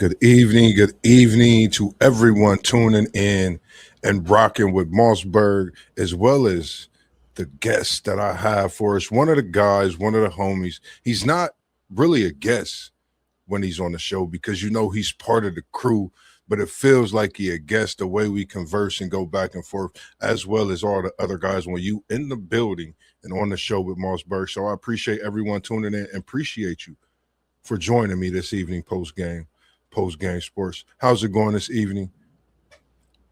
Good evening to everyone tuning in and rocking with MossBurgh, as well as the guest that I have for us. One of the guys, one of the homies. He's not really a guest when he's on the show because he's part of the crew, but it feels like he a guest the way we converse and go back and forth, as well as all the other guys when you in the building and on the show with MossBurgh. So I appreciate everyone tuning in and appreciate you for joining me this evening post game sports. How's it going this evening?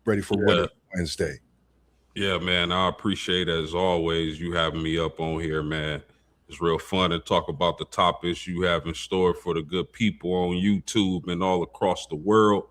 Ready for what Yeah, is Wednesday? yeah, man. I appreciate as always you having me up on here, man. It's real fun to talk about the topics you have in store for the good people on YouTube and all across the world.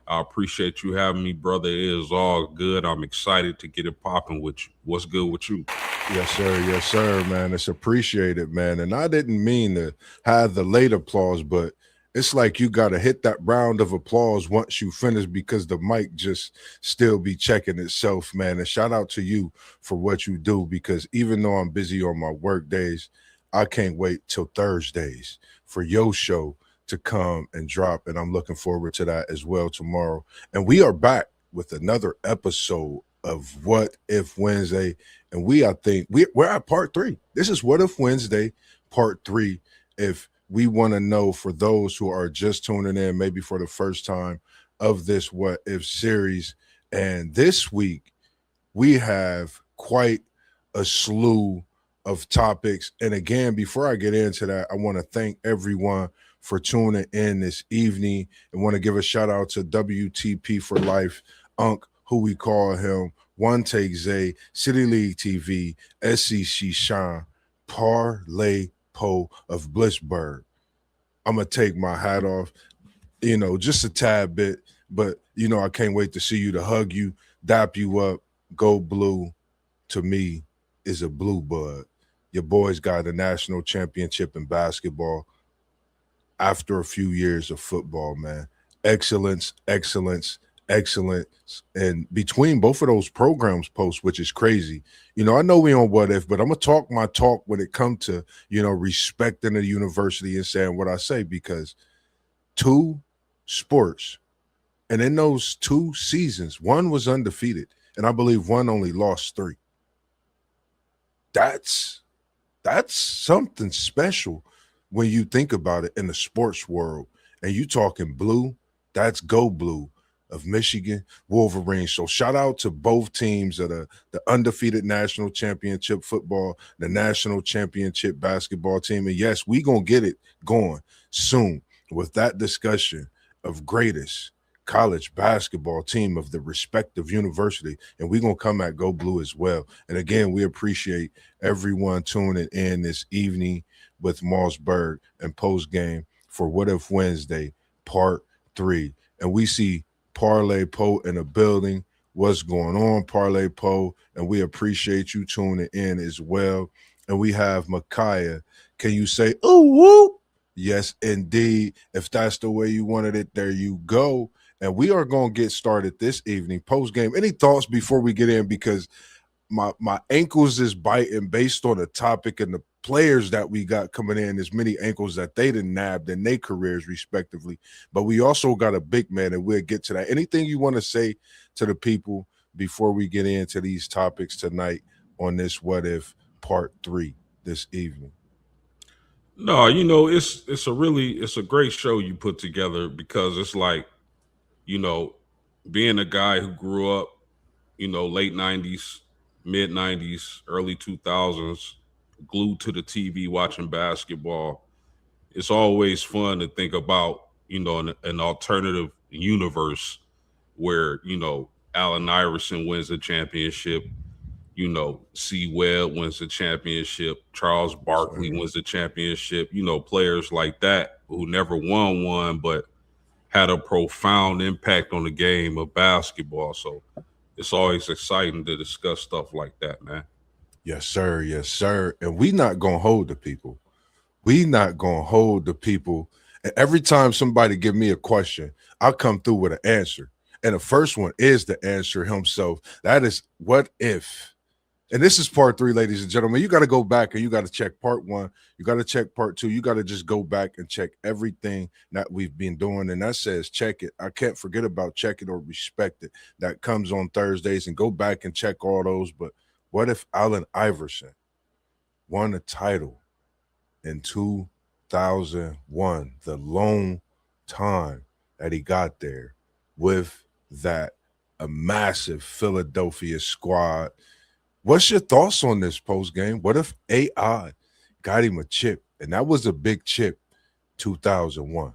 I appreciate you having me, brother. It is all good. I'm excited to get it popping with you. What's good with you? Yes, sir, man. It's appreciated, man. And I didn't mean to have the late applause, but it's like you got to hit that round of applause once you finish because the mic just still be checking itself, man. And shout out to you for what you do because even though I'm busy on my work days, I can't wait till Thursdays for your show to come and drop. And I'm looking forward to that as well tomorrow. And we are back with another episode of What If Wednesday. And I think we're at part three. This is What If Wednesday, part three. If we want to know for those who are just tuning in, maybe for the first time of this What If series. And this week, we have quite a slew of topics. And again, before I get into that, I want to thank everyone for tuning in this evening and want to give a shout out to WTP for Life, Unc, who we call him, One Take Zay, City League TV, SEC Shine, Parlay Poe of Blissburg. I'm gonna take my hat off, just a tad bit, but I can't wait to see you, to hug you, dap you up. Go Blue to me is a blue bud. Your boys got a national championship in basketball after a few years of football, man. Excellence, excellence, excellence. And between both of those programs posts, which is crazy. I know we on What If, but I'm gonna talk my talk when it comes to, respecting the university and saying what I say, because two sports, and in those two seasons, one was undefeated, and I believe one only lost three. That's something special when you think about it in the sports world. And you talking blue, that's Go Blue of Michigan Wolverines. So shout out to both teams of the undefeated national championship football, the national championship basketball team. And yes, we gonna get it going soon with that discussion of greatest college basketball team of the respective university. And we're going to come at Go Blue as well. And again, we appreciate everyone tuning in this evening with MossBurgh and post game for What If Wednesday, part three. And we see Parlay Poe in the building. What's going on, Parlay Poe? And we appreciate you tuning in as well. And we have Micaiah. Can you say, ooh, woo? Yes, indeed. If that's the way you wanted it, there you go. And we are going to get started this evening post game. Any thoughts before we get in? Because my ankles is biting based on the topic and the players that we got coming in. As many ankles that they didn't nabbed in their careers respectively. But we also got a big man, and we'll get to that. Anything you want to say to the people before we get into these topics tonight on this What If part three this evening? No, it's a great show you put together because it's like, you know, being a guy who grew up, late '90s, mid '90s, early 2000s, glued to the TV watching basketball. It's always fun to think about, an alternative universe where, Allen Iverson wins a championship, C. Webb wins the championship, Charles Barkley Sir. wins the championship, players like that who never won one, but had a profound impact on the game of basketball. So it's always exciting to discuss stuff like that, man. Yes, sir. Yes, sir. And we not gonna hold the people. We not gonna hold the people. And every time somebody give me a question, I'll come through with an answer. And the first one is the answer himself. That is, what if And this is part three, ladies and gentlemen. You got to go back and you got to check part one. You got to check part two. You got to just go back and check everything that we've been doing. And that says check it. I can't forget about check it or respect it. That comes on Thursdays, and go back and check all those. But what if Allen Iverson won a title in 2001, the lone time that he got there with that a massive Philadelphia squad? What's your thoughts on this post game? What if AI got him a chip, and that was a big chip, 2001?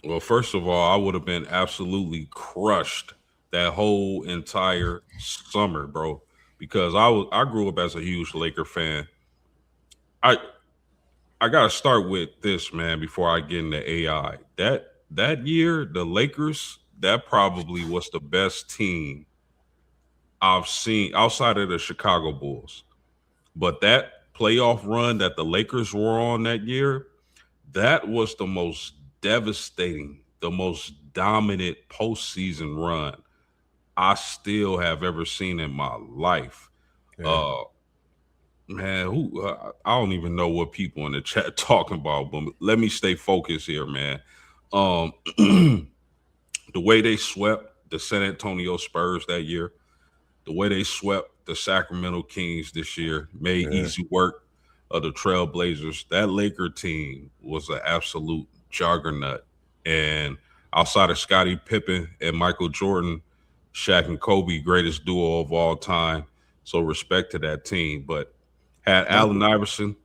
Well, first of all, I would have been absolutely crushed that whole entire summer, bro, because I grew up as a huge Laker fan. I I gotta start with this, man, before I get into AI. That year, the Lakers, that probably was the best team I've seen outside of the Chicago Bulls. But that playoff run that the Lakers were on that year, that was the most devastating, the most dominant postseason run I still have ever seen in my life. Yeah. Uh, man, I don't even know what people in the chat talking about, but let me stay focused here, man. Um, the way they swept the San Antonio Spurs that year, the way they swept the Sacramento Kings this year, made Yeah. easy work of the Trailblazers. That Laker team was an absolute juggernaut. And outside of Scottie Pippen and Michael Jordan, Shaq and Kobe, greatest duo of all time. So respect to that team. But had Not Allen Iverson,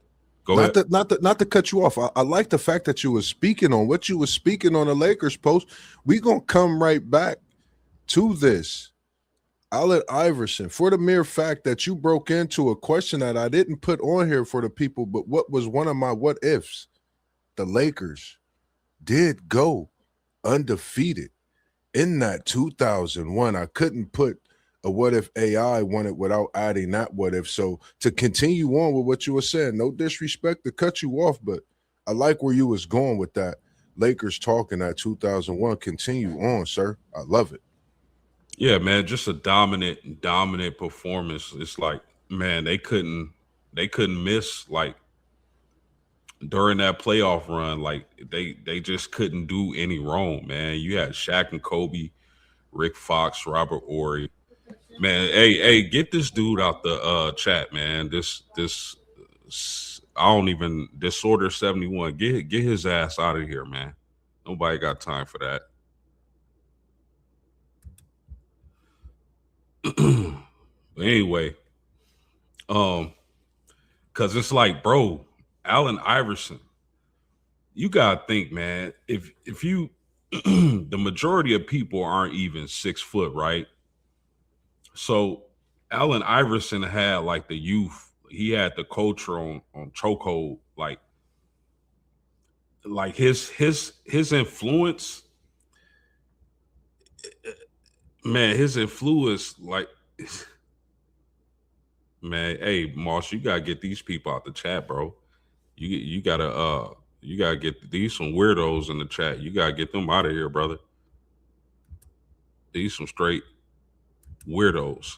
go not ahead. to not to cut you off. I like the fact that you were speaking on what you were speaking on the Lakers post. We gonna come right back to this. Allen Iverson, for the mere fact that you broke into a question that I didn't put on here for the people, but what was one of my what ifs? The Lakers did go undefeated in that 2001. I couldn't put a what if AI won it without adding that what if. So to continue on with what you were saying, no disrespect to cut you off, but I like where you was going with that. Lakers talking that 2001. Continue on, sir. I love it. Yeah, man, just a dominant performance. It's like, man, they couldn't miss like during that playoff run. Like they just couldn't do any wrong, man. You had Shaq and Kobe, Rick Fox, Robert Ory. Man, hey, get this dude out the chat, man. I don't even Disorder 71. Get his ass out of here, man. Nobody got time for that. But anyway, um, cause it's like, bro, Allen Iverson, you gotta think, man. If you the majority of people aren't even 6 foot, right? So Allen Iverson had like the youth, he had the culture on chokehold, like his influence, man, his influence, like man, hey Moss, you gotta get these people out the chat, bro. You gotta get these some weirdos in the chat. You gotta get them out of here, brother. These some straight weirdos.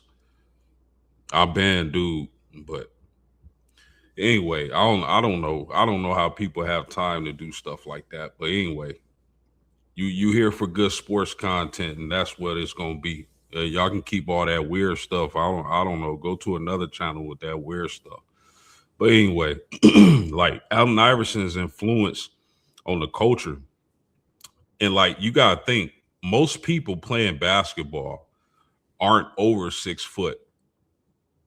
I banned dude, but anyway, I don't know how people have time to do stuff like that. But anyway, you here for good sports content, and that's what it's gonna be. Y'all can keep all that weird stuff. I don't know. Go to another channel with that weird stuff. But anyway, like Allen Iverson's influence on the culture, and like you gotta think, most people playing basketball aren't over 6 foot.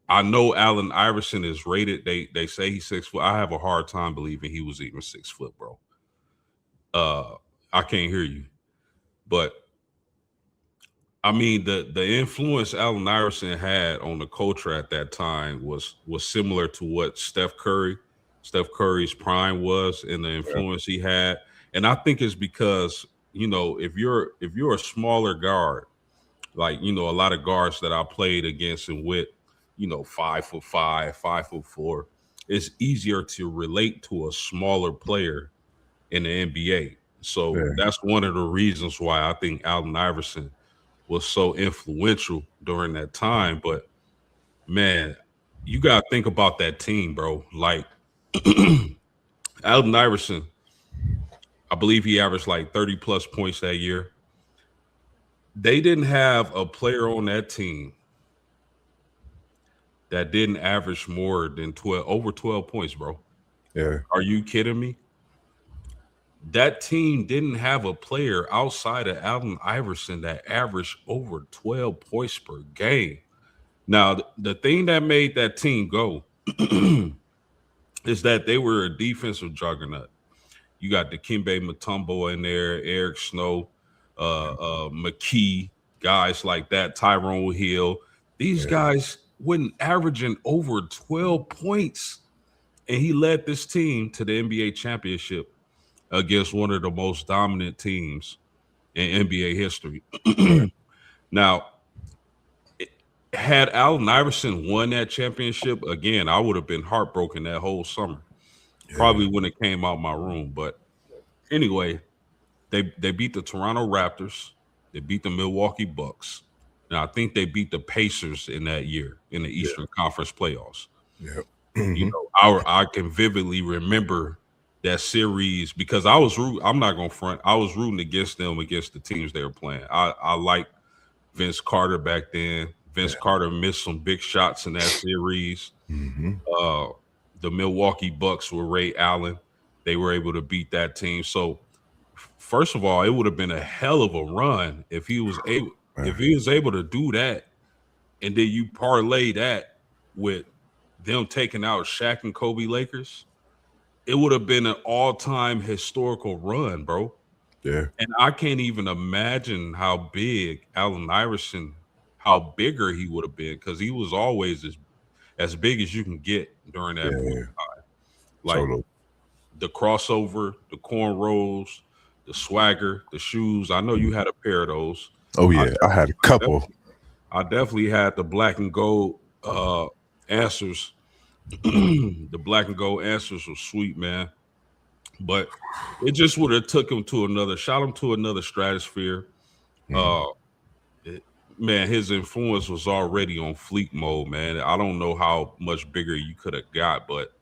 I know Allen Iverson is rated. They say he's 6 foot. I have a hard time believing he was even 6 foot, bro. Uh, I can't hear you, but I mean the influence Allen Iverson had on the culture at that time was similar to what Steph Curry's prime was, and the Yeah. influence he had. And I think it's because if you're a smaller guard, like a lot of guards that I played against and with, 5'5", 5'4", it's easier to relate to a smaller player in the NBA. So Yeah. that's one of the reasons why I think Allen Iverson was so influential during that time. But Man, you got to think about that team, bro. Like Alden Iverson, I believe he averaged like 30 plus points that year. They didn't have a player on that team that didn't average more than 12 over 12 points, bro. Yeah, Are you kidding me? That team didn't have a player outside of Allen Iverson that averaged over 12 points per game. Now, the thing that made that team go is that they were a defensive juggernaut. You got Dikembe Mutombo in there, Eric Snow, McKee, guys like that, Tyrone Hill. These yeah, guys wouldn't averaging over 12 points. And he led this team to the NBA championship against one of the most dominant teams in NBA history. yeah, Now, had Allen Iverson won that championship again, I would have been heartbroken that whole summer. yeah, Probably when it came out my room. But anyway, they beat the Toronto Raptors, they beat the Milwaukee Bucks, and I think they beat the Pacers in that year in the yeah, Eastern Conference playoffs. yeah. You Hmm. know, I can vividly remember that series because I'm not gonna front. I was rooting against them against the teams they were playing. I like Vince Carter back then. Vince Yeah. Carter missed some big shots in that series. Hmm. Uh, the Milwaukee Bucks were Ray Allen. They were able to beat that team. So first of all, it would have been a hell of a run if Man. he was able to do that, and then you parlay that with them taking out Shaq and Kobe Lakers. It would have been an all-time historical run, bro. Yeah, And I can't even imagine how big Allen Iverson, how bigger he would have been, because he was always as big as you can get during that point. yeah. Like Solo. the crossover, the cornrows, the swagger, the shoes. I know you had a pair of those. Oh I yeah, I had a couple. definitely, I definitely had the black and gold answers. The black and gold answers were sweet, man. But it just would have took him to another, shot him to another stratosphere. Mm. Uh, it- man, his influence was already on fleek mode, man. I don't know how much bigger you could have got, but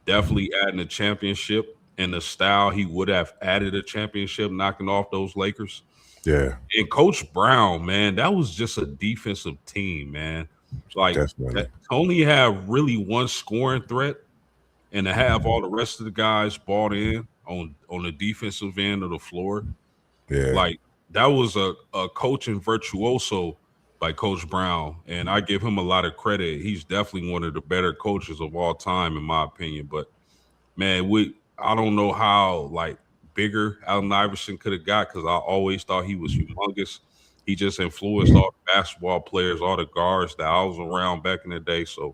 definitely adding a championship and the style he would have added a championship, knocking off those Lakers. Yeah, And Coach Brown, man, that was just a defensive team, man. Like definitely. that, to only have really one scoring threat and to have all the rest of the guys bought in on the defensive end of the floor, Yeah, like that was a coaching virtuoso by Coach Brown, and I give him a lot of credit. He's definitely one of the better coaches of all time, in my opinion. But man, I don't know how like bigger Allen Iverson could have got because I always thought he was humongous. He just influenced all the basketball players, all the guards that I was around back in the day. So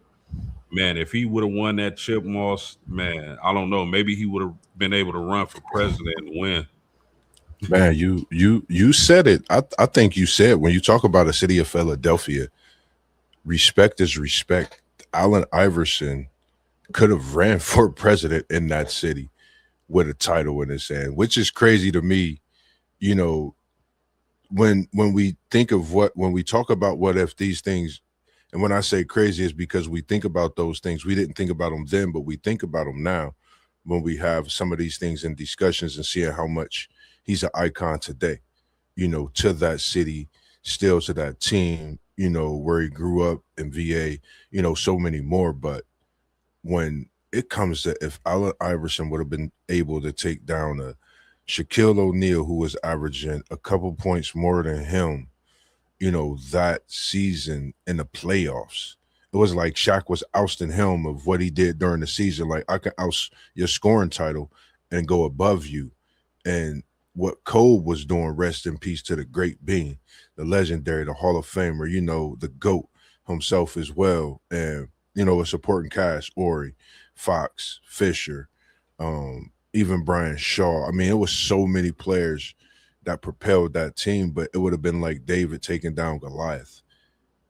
man, if he would have won that chip, Moss, man, I don't know. Maybe he would have been able to run for president and win. man. You said it. I think you said when you talk about a city of Philadelphia, respect is respect. Allen Iverson could have ran for president in that city with a title in his hand, which is crazy to me. You know, when we think of when we talk about what if these things, and when I say crazy is because we think about those things. We didn't think about them then, but we think about them now when we have some of these things in discussions and seeing how much he's an icon today, to that city, still to that team, where he grew up in VA, so many more. But when it comes to if Allen Iverson would have been able to take down a Shaquille O'Neal, who was averaging a couple points more than him, that season in the playoffs. It was like Shaq was ousting him of what he did during the season. Like, I can oust your scoring title and go above you. And what Cole was doing, rest in peace to the great Bean, the legendary, the Hall of Famer, the GOAT himself as well. And, a supporting cast, Ori, Fox, Fisher, even Brian Shaw. I mean, it was so many players that propelled that team, but it would have been like David taking down Goliath.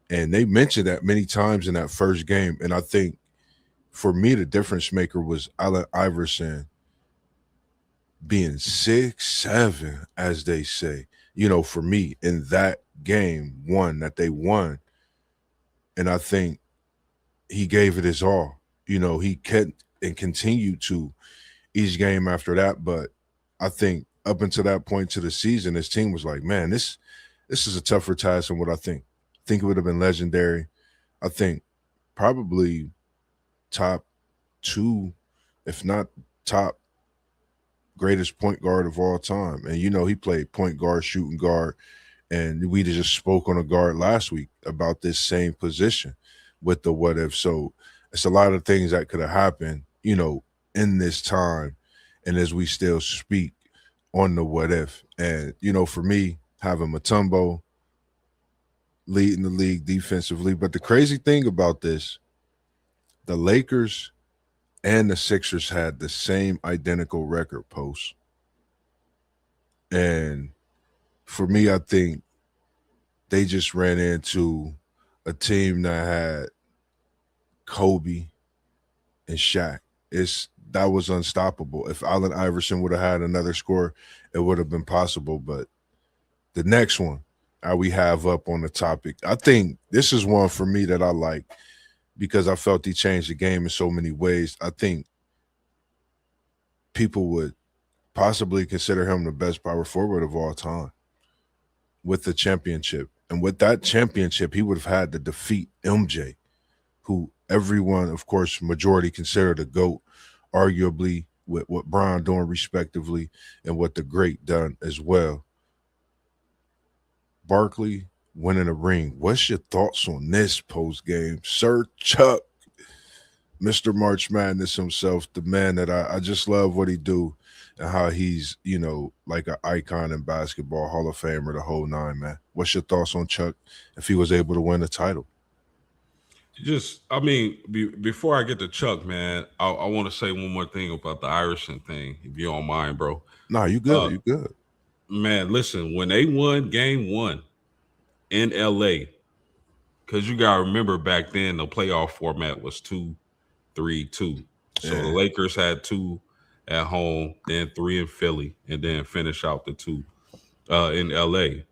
And they mentioned that many times in that first game. And I think for me, the difference maker was Allen Iverson being 6'7", as they say, for me in that game one that they won. And I think he gave it his all. He kept and continued to each game after that. But I think up until that point to the season, his team was like, man, this is a tougher task than what I think. I think it would have been legendary. I think probably top two, if not top greatest point guard of all time. And he played point guard, shooting guard, and we just spoke on a guard last week about this same position with the what if. So it's a lot of things that could have happened, in this time, and as we still speak on the what if. And for me, having Mutombo leading the league defensively, but the crazy thing about this, the Lakers and the Sixers had the same identical record post. And for me, I think they just ran into a team that had Kobe and Shaq. That was unstoppable. If Allen Iverson would have had another score, it would have been possible. But the next one we have up on the topic, I think this is one for me that I like because I felt he changed the game in so many ways. I think people would possibly consider him the best power forward of all time with the championship. And with that championship, he would have had to defeat MJ, who everyone, of course, majority considered a GOAT, arguably with what Brown doing respectively and what the great done as well. Barkley winning a ring. What's your thoughts on this post game? Sir Chuck, Mr. March Madness himself, the man that I just love what he do and how he's, like an icon in basketball, Hall of Famer, the whole nine, man. What's your thoughts on Chuck if he was able to win the title? Before I get to Chuck, man, I want to say one more thing about the Iverson thing, if you don't mind, bro. Nah, you good. You good. Man, listen, when they won game one in LA, because you got to remember back then the playoff format was 2-3-2. So the Lakers had 2 at home, then 3 in Philly, and then finish out the 2 in LA.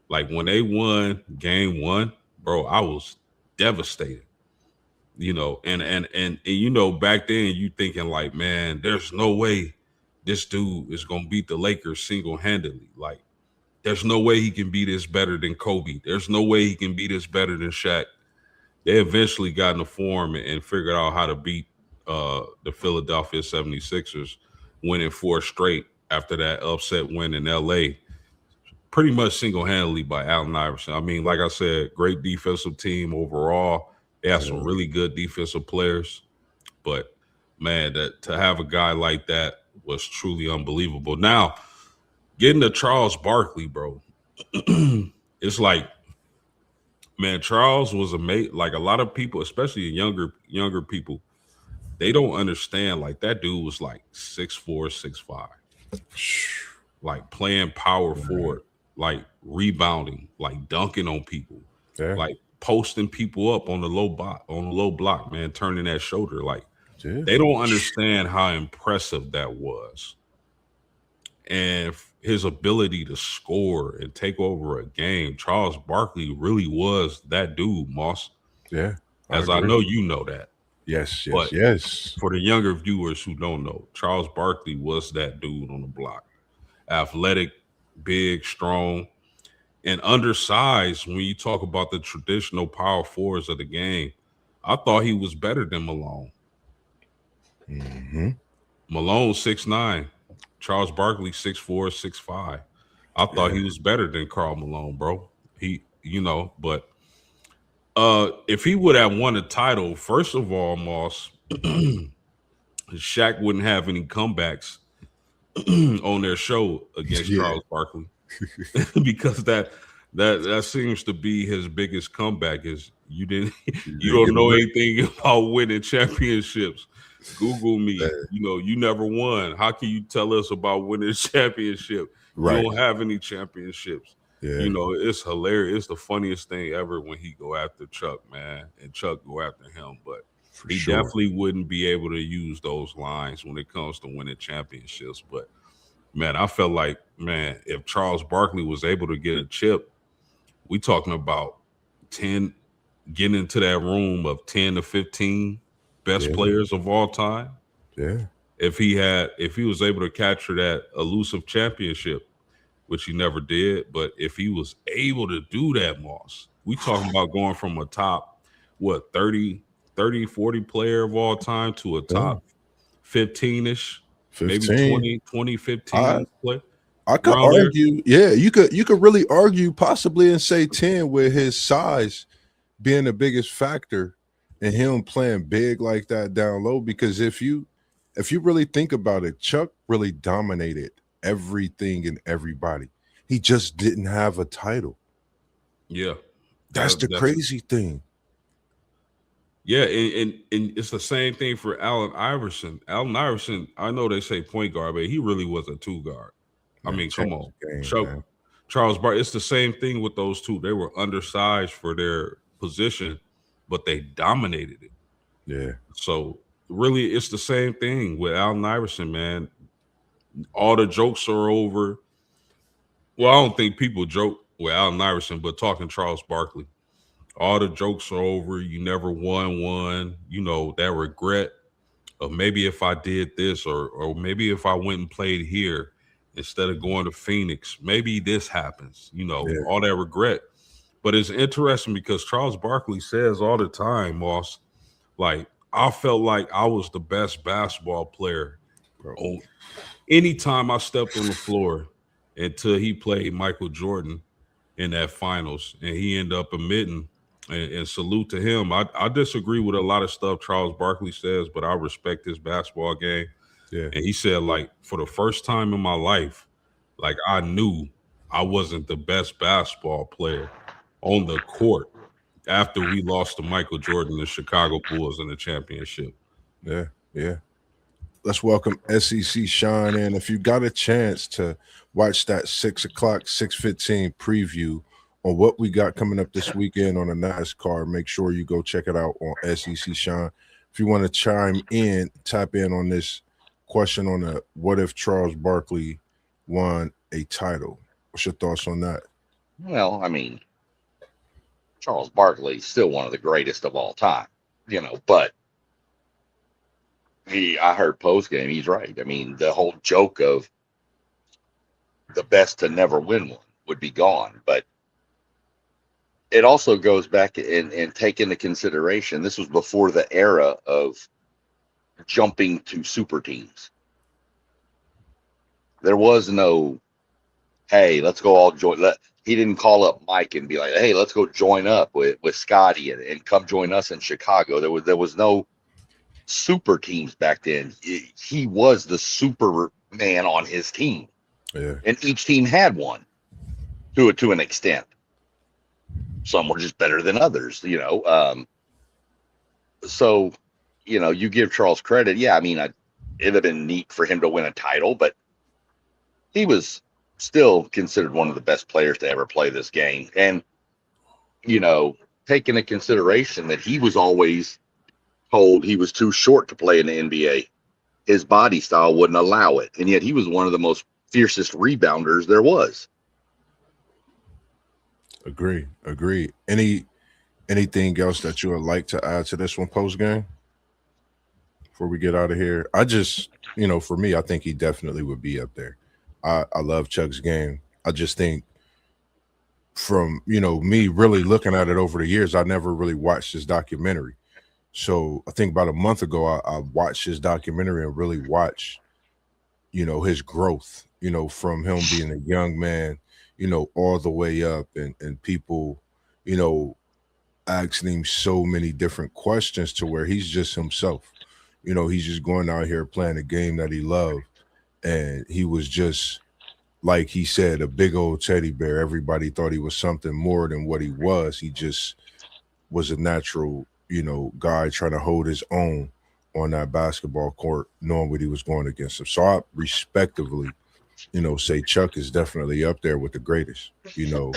Like when they won game one, bro, I was devastated. And back then you thinking like, man, there's no way this dude is gonna beat the Lakers single-handedly. Like, there's no way he can be this better than Kobe. There's no way he can be this better than Shaq. They eventually got in the form and figured out how to beat the Philadelphia 76ers, winning 4 straight after that upset win in LA, pretty much single-handedly by Allen Iverson. I mean, like I said, great defensive team overall. They have some really good defensive players, but man, that to have a guy like that was truly unbelievable. Now, getting to Charles Barkley, bro, it's like, man, Charles was amazing. Like a lot of people, especially younger people, they don't understand. Like that dude was like 6'4", 6'5", like playing power forward, like rebounding, like dunking on people, like posting people up on the low block, man, turning that shoulder. Like they don't understand how impressive that was. And his ability to score and take over a game, Charles Barkley really was that dude, Moss. Yeah. As I know you know that. Yes. But for the younger viewers who don't know, Charles Barkley was that dude on the block. Athletic, big, strong, and undersized. When you talk about the traditional power forwards of the game, I thought he was better than Malone. Mm-hmm. Malone 6'9", Charles Barkley 6'4", 6'5". I thought he was better than Karl Malone, bro. But if he would have won a title, first of all, Moss, Shaq wouldn't have any comebacks on their show against Charles Barkley because that seems to be his biggest comeback is you don't know anything about winning championships. Google me. You never won. How can you tell us about winning a championship? Right. You don't have any championships. Yeah. It's hilarious. It's the funniest thing ever when he go after Chuck, man, and Chuck go after him. But he definitely wouldn't be able to use those lines when it comes to winning championships. But man, I felt like, man, if Charles Barkley was able to get a chip, we talking about 10 getting into that room of 10 to 15 best Yeah, players of all time. yeah, If he was able to capture that elusive championship, which he never did, but if he was able to do that, Moss, we talking about going from a top, what, 40 player of all time to a yeah. top 15-ish, maybe 15. 20 I 15 play I could around there. argue, yeah, you could really argue possibly and say 10 with his size being the biggest factor in him playing big like that down low. Because if you really think about it, Chuck really dominated everything and everybody. He just didn't have a title. Yeah. That's the That's crazy thing. yeah, and it's the same thing for Allen Iverson. Allen Iverson, I know they say point guard, but he really was a two guard. I Man, mean, come changed on. the game, Chuck man. Charles Barkley, it's the same thing with those two. They were undersized for their position, but they dominated it. Yeah, So really, it's the same thing with Allen Iverson, man. All the jokes are over. Well, I don't think people joke with Allen Iverson, but talking Charles Barkley, all the jokes are over. You never won one. You know that regret of maybe if I did this, or maybe if I went and played here instead of going to Phoenix, maybe this happens. You know, yeah, all that regret. But it's interesting because Charles Barkley says all the time, Moss, like I felt like I was the best basketball player bro. on anytime I stepped on the floor until he played Michael Jordan in that finals, and he ended up admitting. And salute to him. I disagree with a lot of stuff Charles Barkley says, but I respect his basketball game. Yeah, And he said, like, for the first time in my life, like I knew I wasn't the best basketball player on the court after we lost to Michael Jordan, the Chicago Bulls in the championship. yeah, yeah. Let's welcome SEC Sean in. If you got a chance to watch that 6 o'clock, 6:15 preview on what we got coming up this weekend on the NASCAR, make sure you go check it out on SEC Sean. If you want to chime in, tap in on this question on the what if Charles Barkley won a title? What's your thoughts on that? Well, I mean, Charles Barkley's still one of the greatest of all time, but I heard post game, he's right. I mean, the whole joke of the best to never win one would be gone. But it also goes back and take into consideration this was before the era of jumping to super teams. There was no, hey, let's go all join. He didn't call up Mike and be like, hey, let's go join up with Scotty and come join us in Chicago. There was no super teams back then. He was the Superman on his team, Yeah, and each team had one to an extent. Some were just better than others. So, you give Charles credit. Yeah, I mean, it'd have been neat for him to win a title, but he was still considered one of the best players to ever play this game. And, take into consideration that he was always told he was too short to play in the NBA. His body style wouldn't allow it. And yet he was one of the most fiercest rebounders there was. agree. Anything else that you would like to add to this one post game before we get out of here? I just, for me, I think he definitely would be up there. I love Chuck's game. I just think from, me really looking at it over the years, I never really watched his documentary. So I think about a month ago, I watched his documentary and really watched, his growth, from him being a young man, all the way up and people, you know, asking him so many different questions to where he's just himself. He's just going out here playing a game that he loved. And he was just, like he said, a big old teddy bear. Everybody thought he was something more than what he was. He just was a natural, guy trying to hold his own on that basketball court, knowing what he was going against him. So I respectively, say Chuck is definitely up there with the greatest. You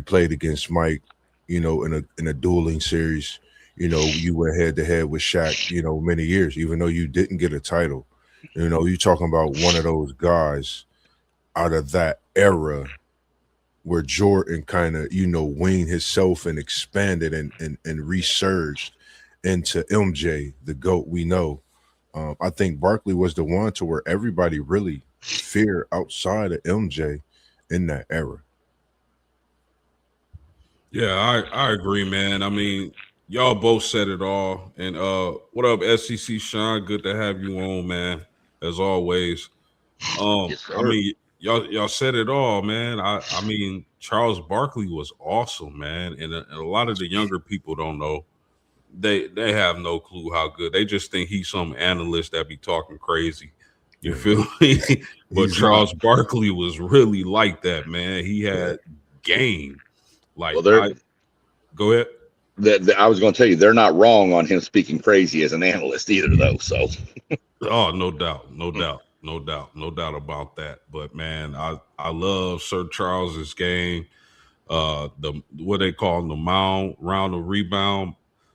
played against Mike, in a dueling series. You went head to head with Shaq, many years, even though you didn't get a title. You're talking about one of those guys out of that era where Jordan kind of, weaned himself and expanded and resurged into MJ, the GOAT we know. I think Barkley was the one to where everybody really feared outside of MJ in that era. Yeah, I agree, man. I mean, y'all both said it all. And what up, SEC Sean? Good to have you on, man. As always. Yes, I sir. mean, y'all said it all, man. I mean, Charles Barkley was awesome, man. And a lot of the younger people don't know. They have no clue how good. They just think he's some analyst that be talking crazy. You Yeah, feel me? But he's not. Charles Barkley was really like that, man. He Yeah, had game. Well, Like I go ahead. I was going to tell you, they're not wrong on him speaking crazy as an analyst either, though. So, Oh, no doubt, no doubt, no doubt, no doubt about that. But man, I love Sir Charles's game. The what they call the mound round of rebound,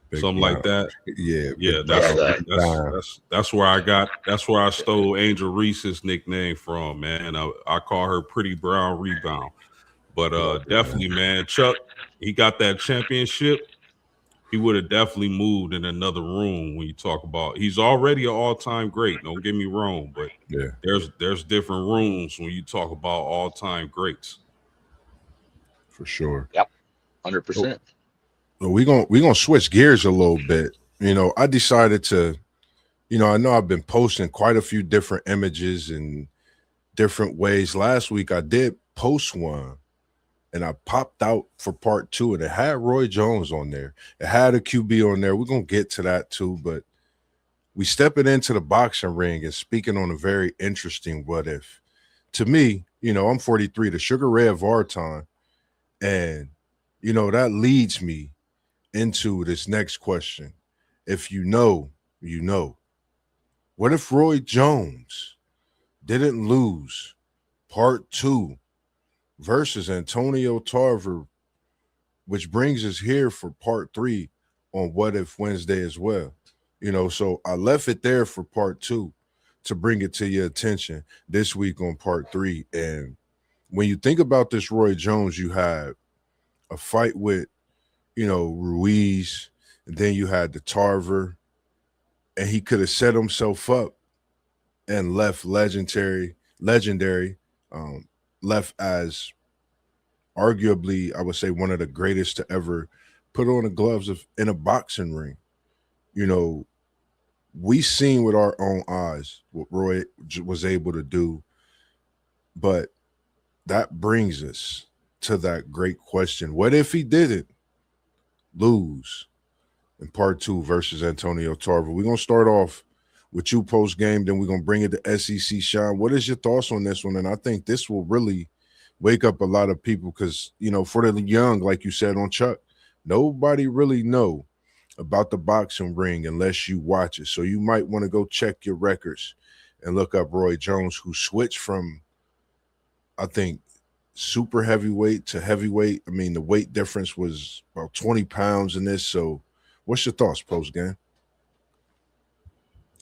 big something like mouth. that. Yeah, Yeah, big yes, mouth. sir. that's where I got. That's where I stole Angel Reese's nickname from. Man, I call her Pretty Brown Rebound. But Love it, man. definitely, man, Chuck, he got that championship. He would have definitely moved in another room when you talk about. He's already an all-time great. Don't get me wrong, but Yeah, there's different rooms when you talk about all-time greats. for sure. Yep, So 100%. we gonna switch gears a little bit. I decided to. I know I've been posting quite a few different images and different ways. Last week I did post one and I popped out for part two, and it had Roy Jones on there. It had a QB on there. We're gonna get to that too, but we stepping into the boxing ring and speaking on a very interesting what if. To me, I'm 43, the Sugar Ray of our time, and that leads me into this next question. If you know, you know. What if Roy Jones didn't lose part two versus Antonio Tarver, which brings us here for part three on What If Wednesday as well? So I left it there for part two to bring it to your attention this week on part three. And when you think about this Roy Jones, you had a fight with, Ruiz, and then you had the Tarver, and he could have set himself up and left legendary, um, left as arguably, I would say, one of the greatest to ever put on the gloves of in a boxing ring. You know, we seen with our own eyes what Roy was able to do, but that brings us to that great question: what if he didn't lose in part two versus Antonio Tarver? We're gonna start off with you post game, then we're gonna bring it to SEC Sean. What is your thoughts on this one? And I think this will really wake up a lot of people because for the young, like you said on Chuck, nobody really know about the boxing ring unless you watch it. So you might want to go check your records and look up Roy Jones, who switched from, I think, super heavyweight to heavyweight. I mean, the weight difference was about 20 pounds in this. So what's your thoughts post game?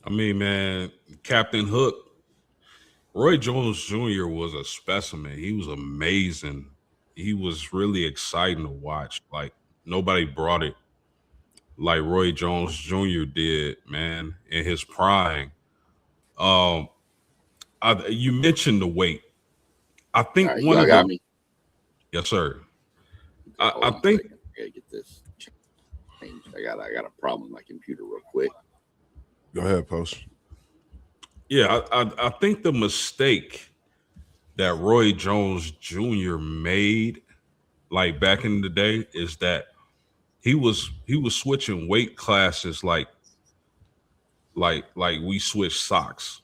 I mean, man, Captain Hook, Roy Jones Jr. was a specimen. He was amazing. He was really exciting to watch. Like nobody brought it like Roy Jones Jr. did, man, in his prime. Um, you mentioned the weight. I All think right, one y'all of got the me. yes, sir. Okay, I, hold I on a think second. I gotta get this changed. I got a problem with my computer real quick. Go ahead, post. yeah, I think the mistake that Roy Jones Jr. made, like back in the day, is that he was switching weight classes like we switch socks.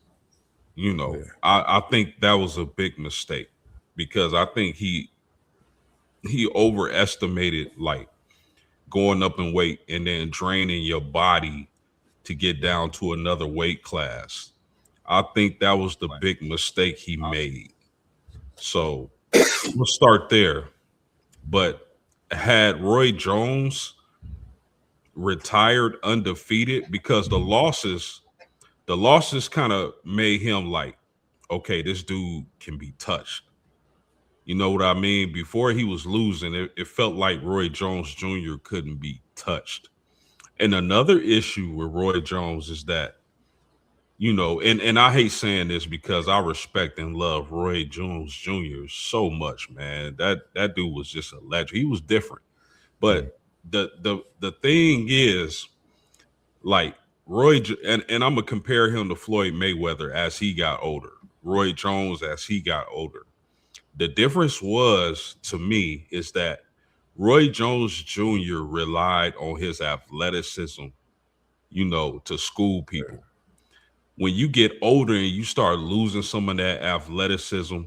Yeah, I think that was a big mistake because I think he overestimated like going up in weight and then draining your body to get down to another weight class. I think that was the big mistake he made. So we'll start there. But had Roy Jones retired undefeated because the losses kind of made him like, okay, this dude can be touched. You know what I mean? Before he was losing, it felt like Roy Jones Jr. couldn't be touched. And another issue with Roy Jones is that, and I hate saying this because I respect and love Roy Jones Jr. so much, man. That dude was just a legend. He was different. But the thing is, like and I'm gonna compare him to Floyd Mayweather as he got older, Roy Jones as he got older. The difference was, to me, is that Roy Jones Jr. relied on his athleticism, to school people. When you get older and you start losing some of that athleticism,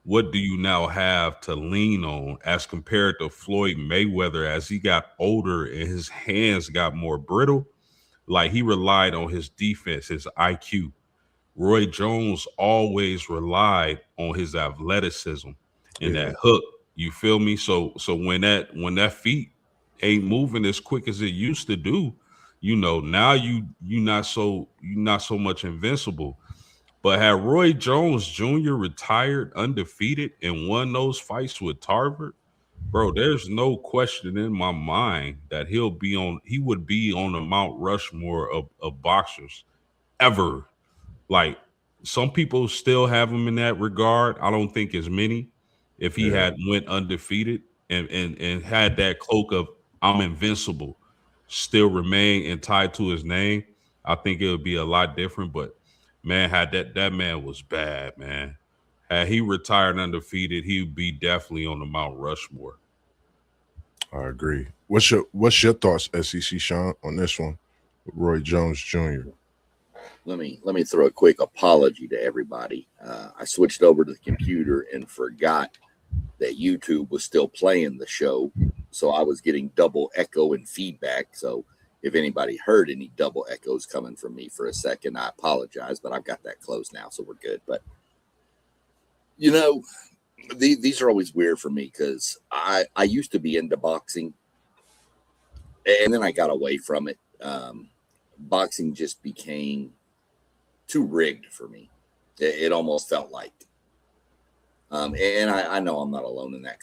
what do you now have to lean on as compared to Floyd Mayweather as he got older and his hands got more brittle? Like, he relied on his defense, his IQ. Roy Jones always relied on his athleticism and that hook. You feel me? So when that feet ain't moving as quick as it used to do, now you not so much invincible. But had Roy Jones Jr. retired undefeated and won those fights with Tarver, bro, there's no question in my mind that he would be on the Mount Rushmore of boxers ever. Like, some people still have him in that regard. I don't think as many. If he had went undefeated and had that cloak of I'm invincible still remain and tied to his name, I think it would be a lot different. But man, had that man was bad, man. Had he retired undefeated, he would be definitely on the Mount Rushmore. I agree. What's your thoughts, SEC Sean, on this one, with Roy Jones Jr.? Let me throw a quick apology to everybody. I switched over to the computer and forgot that YouTube was still playing the show, so I was getting double echo and feedback. So if anybody heard any double echoes coming from me for a second, I apologize, but I've got that closed now, so we're good. But these are always weird for me because I used to be into boxing, and then I got away from it. Boxing just became too rigged for me. It almost felt like. And I know I'm not alone in that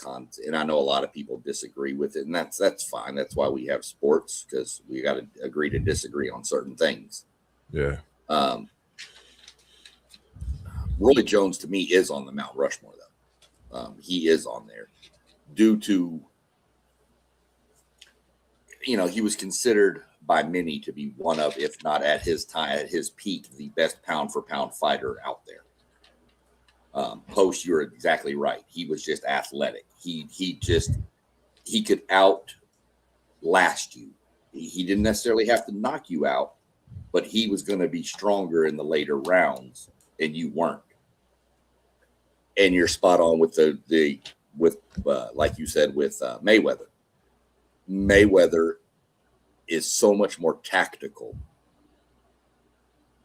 and I know a lot of people disagree with it, and that's fine. That's why we have sports, because we got to agree to disagree on certain things. Yeah. Roy Jones to me is on the Mount Rushmore, though. He is on there due to, he was considered by many to be one of, if not at his time, at his peak, the best pound for pound fighter out there. Post, you're exactly right. He was just athletic. He could outlast you. He didn't necessarily have to knock you out, but he was going to be stronger in the later rounds, and you weren't. And you're spot on with like you said, with Mayweather. Mayweather is so much more tactical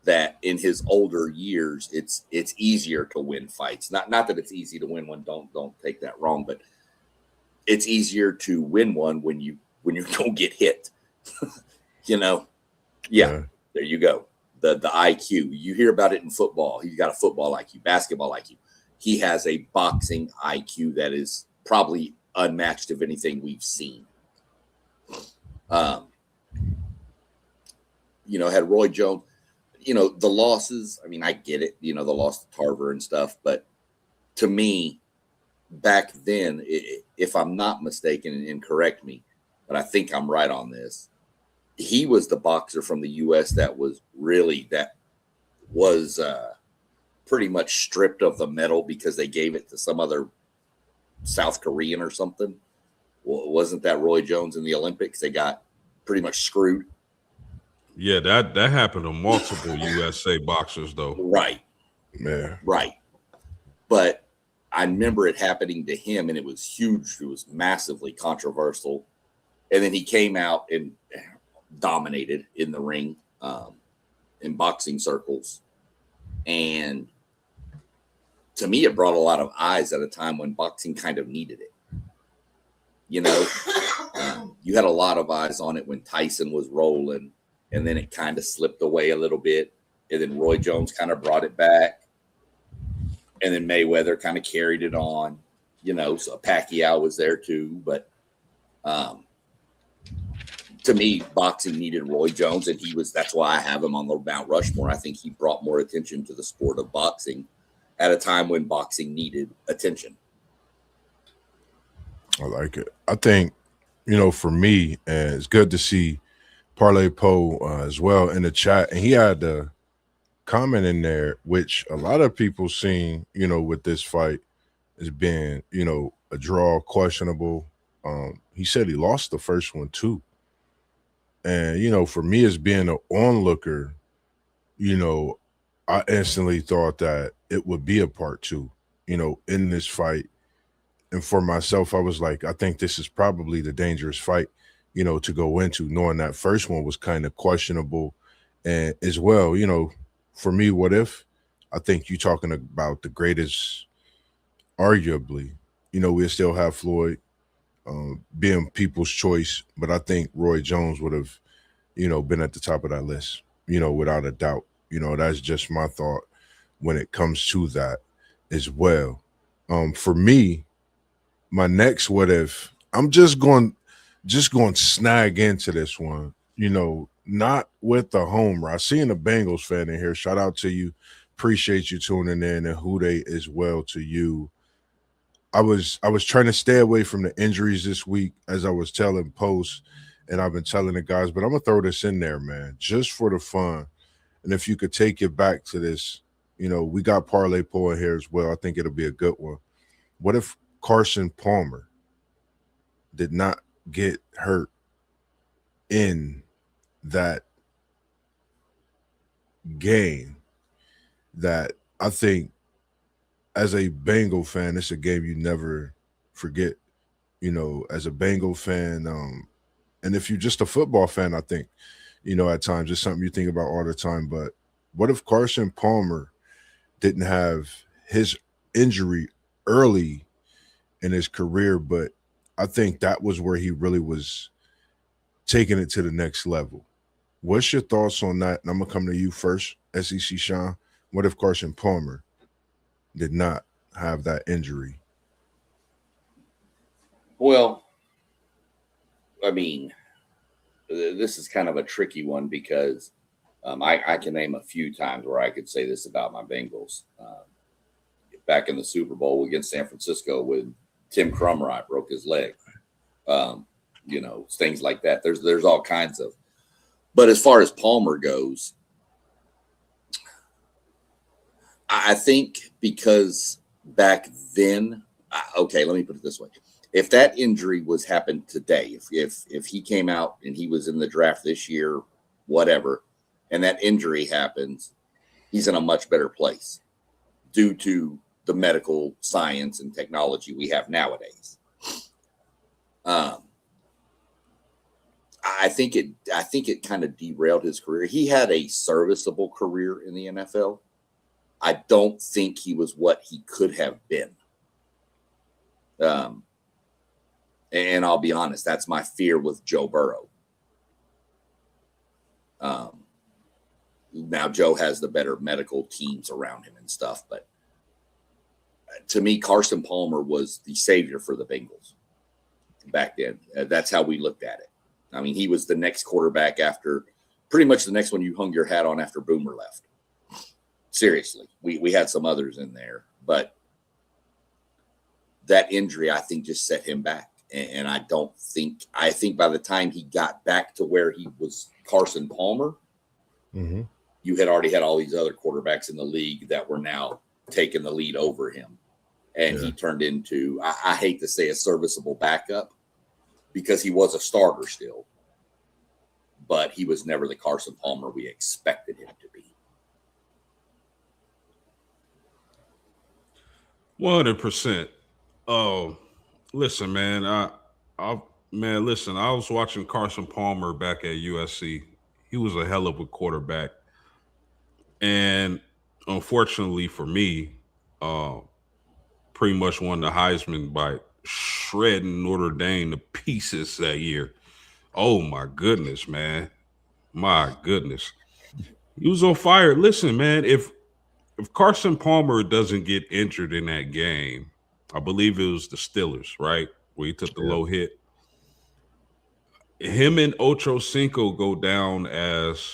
that in his older years, it's easier to win fights. Not that it's easy to win one. Don't take that wrong, but it's easier to win one when you don't get hit. Yeah, there you go. The IQ, you hear about it in football. He's got a football IQ, basketball IQ. He has a boxing IQ that is probably unmatched of anything we've seen. Had Roy Jones, the losses, I mean, I get it, the loss to Tarver and stuff, but to me, back then, if I'm not mistaken, and correct me, but I think I'm right on this, he was the boxer from the U.S. that was pretty much stripped of the medal because they gave it to some other South Korean or something. Well, wasn't that Roy Jones in the Olympics? They got pretty much screwed. Yeah, that happened to multiple USA boxers, though. Right. Yeah. Right. But I remember it happening to him, and it was huge. It was massively controversial. And then he came out and dominated in the ring, in boxing circles. And to me, it brought a lot of eyes at a time when boxing kind of needed it. You had a lot of eyes on it when Tyson was rolling. And then it kind of slipped away a little bit. And then Roy Jones kind of brought it back. And then Mayweather kind of carried it on. So Pacquiao was there too. But to me, boxing needed Roy Jones, and that's why I have him on the Mount Rushmore. I think he brought more attention to the sport of boxing at a time when boxing needed attention. I like it. I think, for me, and it's good to see Parlay Poe as well in the chat. And he had a comment in there, which a lot of people seen, with this fight as being, a draw, questionable. He said he lost the first one too. And, for me as being an onlooker, I instantly thought that it would be a part two, in this fight. And for myself, I was like, I think this is probably the dangerous fight, to go into, knowing that first one was kind of questionable. And as well, for me, what if? I think you're talking about the greatest, arguably, we still have Floyd being people's choice, but I think Roy Jones would have, been at the top of that list, without a doubt. That's just my thought when it comes to that as well. For me, my next what if, I'm just going to snag into this one, not with the homer. I seen a Bengals fan in here. Shout out to you. Appreciate you tuning in, and Hude as well to you. I was trying to stay away from the injuries this week, as I was telling posts, and I've been telling the guys, but I'm gonna throw this in there, man, just for the fun. And if you could take it back to this, we got Parlay Poe in here as well. I think it'll be a good one. What if Carson Palmer did not get hurt in that game? That I think, as a Bengal fan, it's a game you never forget, as a Bengal fan. And if you're just a football fan, I think, at times it's something you think about all the time. But what if Carson Palmer didn't have his injury early in his career, but I think that was where he really was taking it to the next level? What's your thoughts on that? And I'm going to come to you first, SEC Sean. What if Carson Palmer did not have that injury? Well, I mean, this is kind of a tricky one because I can name a few times where I could say this about my Bengals. Back in the Super Bowl against San Francisco when Tim Crumrott broke his leg, things like that. There's all kinds of. But as far as Palmer goes, I think because back then, okay, let me put it this way. If that injury happened today, if he came out and he was in the draft this year, whatever, and that injury happens, he's in a much better place due to the medical science and technology we have nowadays. I think it kind of derailed his career. He had a serviceable career in the NFL. I don't think he was what he could have been. And I'll be honest, that's my fear with Joe Burrow. Now Joe has the better medical teams around him and stuff, but to me, Carson Palmer was the savior for the Bengals back then. That's how we looked at it. I mean, he was the next quarterback after, pretty much the next one you hung your hat on after Boomer left. Seriously, we had some others in there, but that injury, I think, just set him back. And I think by the time he got back to where he was Carson Palmer, you had already had all these other quarterbacks in the league that were now taking the lead over him. And he turned into, I hate to say, a serviceable backup because he was a starter still, but he was never the Carson Palmer we expected him to be. 100%. Oh, listen, man. I was watching Carson Palmer back at USC. He was a hell of a quarterback, and unfortunately for me, pretty much won the Heisman by shredding Notre Dame to pieces that year. Oh my goodness, man! My goodness, he was on fire. Listen, man, if Carson Palmer doesn't get injured in that game, I believe it was the Steelers, right? Where he took the Yeah. low hit. Him and Ocho Cinco go down as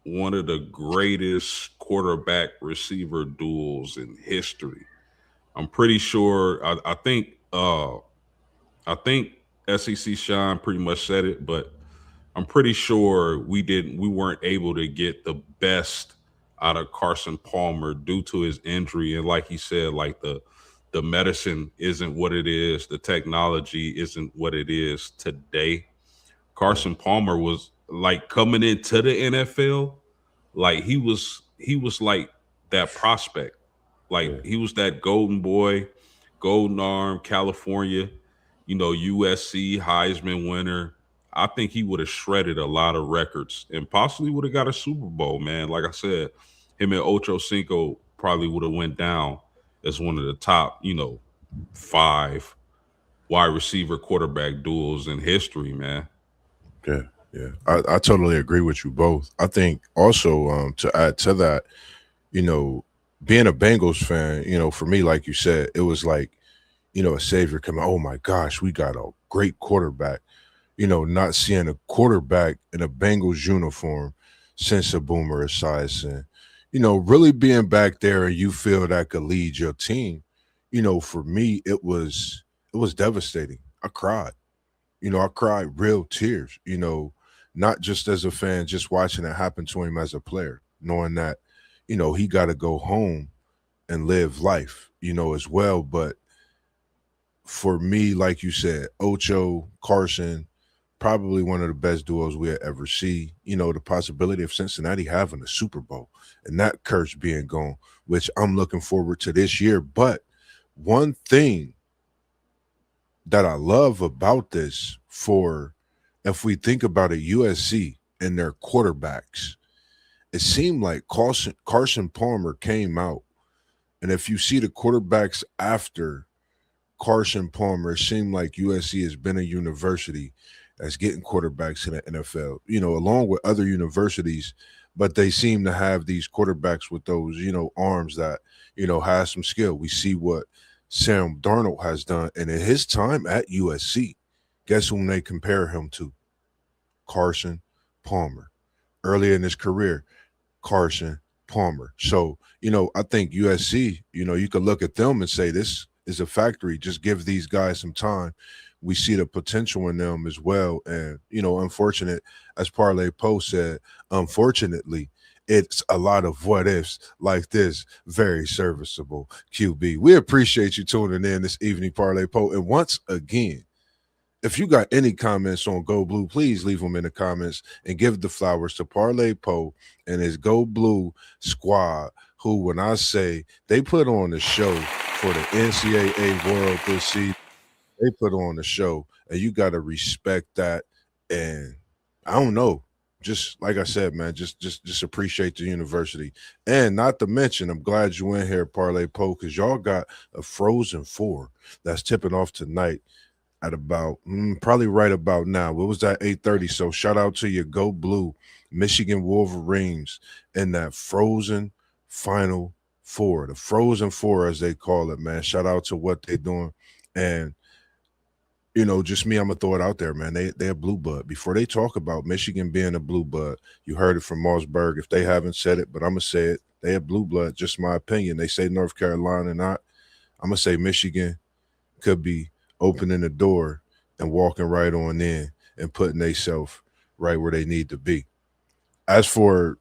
one of the greatest quarterback receiver duels in history. I'm pretty sure. I think SEC Shine pretty much said it, but I'm pretty sure we weren't able to get the best out of Carson Palmer due to his injury. And like he said, like the medicine isn't what it is, the technology isn't what it is today. Yeah. Carson Palmer was like coming into the NFL, like he was like that prospect. Like Yeah. he was that golden boy, golden arm, California, USC Heisman winner. I think he would have shredded a lot of records and possibly would have got a Super Bowl, man. Like I said, him and Ocho Cinco probably would have went down as one of the top, five wide receiver quarterback duels in history, man. Yeah. Yeah. I totally agree with you both. I think also to add to that, you know, being a Bengals fan, for me, like you said, it was like, a savior coming. Oh my gosh, we got a great quarterback. Not seeing a quarterback in a Bengals uniform since a Boomer Esiason. Really being back there and you feel that could lead your team. For me, it was devastating. I cried. I cried real tears. Not just as a fan, just watching it happen to him as a player, knowing that, he got to go home and live life, as well. But for me, like you said, Ocho, Carson, probably one of the best duos we'll ever see. The possibility of Cincinnati having a Super Bowl and that curse being gone, which I'm looking forward to this year. But one thing that I love about this, for if we think about it, USC and their quarterbacks, it seemed like Carson Palmer came out. And if you see the quarterbacks after Carson Palmer, it seemed like USC has been a university that's getting quarterbacks in the NFL, along with other universities, but they seem to have these quarterbacks with those, arms that, has some skill. We see what Sam Darnold has done. And in his time at USC, guess whom they compare him to? Carson Palmer. Earlier in his career, Carson Palmer. So, I think USC, you could look at them and say this is a factory. Just give these guys some time. We see the potential in them as well. And, unfortunate, as Parlay Post said, unfortunately, it's a lot of what ifs like this very serviceable QB. We appreciate you tuning in this evening, Parlay Post. And once again, if you got any comments on Go Blue, please leave them in the comments and give the flowers to Parlay Poe and his Go Blue squad, who, when I say they put on the show for the NCAA World this season, they put on the show, and you got to respect that. And I don't know, just like I said, man, just appreciate the university. And not to mention, I'm glad you in here, Parlay Poe, because y'all got a Frozen Four that's tipping off tonight at about probably right about now. What was that? 8:30. So shout out to your Go Blue Michigan Wolverines in that Frozen Final Four, the Frozen Four as they call it, man. Shout out to what they're doing. And just me, I'm gonna throw it out there, man. They're blue blood. Before they talk about Michigan being a blue blood, you heard it from MossBurgh. If they haven't said it, but I'm gonna say it, they have blue blood. Just my opinion. They say North Carolina not. I'm gonna say Michigan could be opening the door and walking right on in and putting themselves right where they need to be. As for,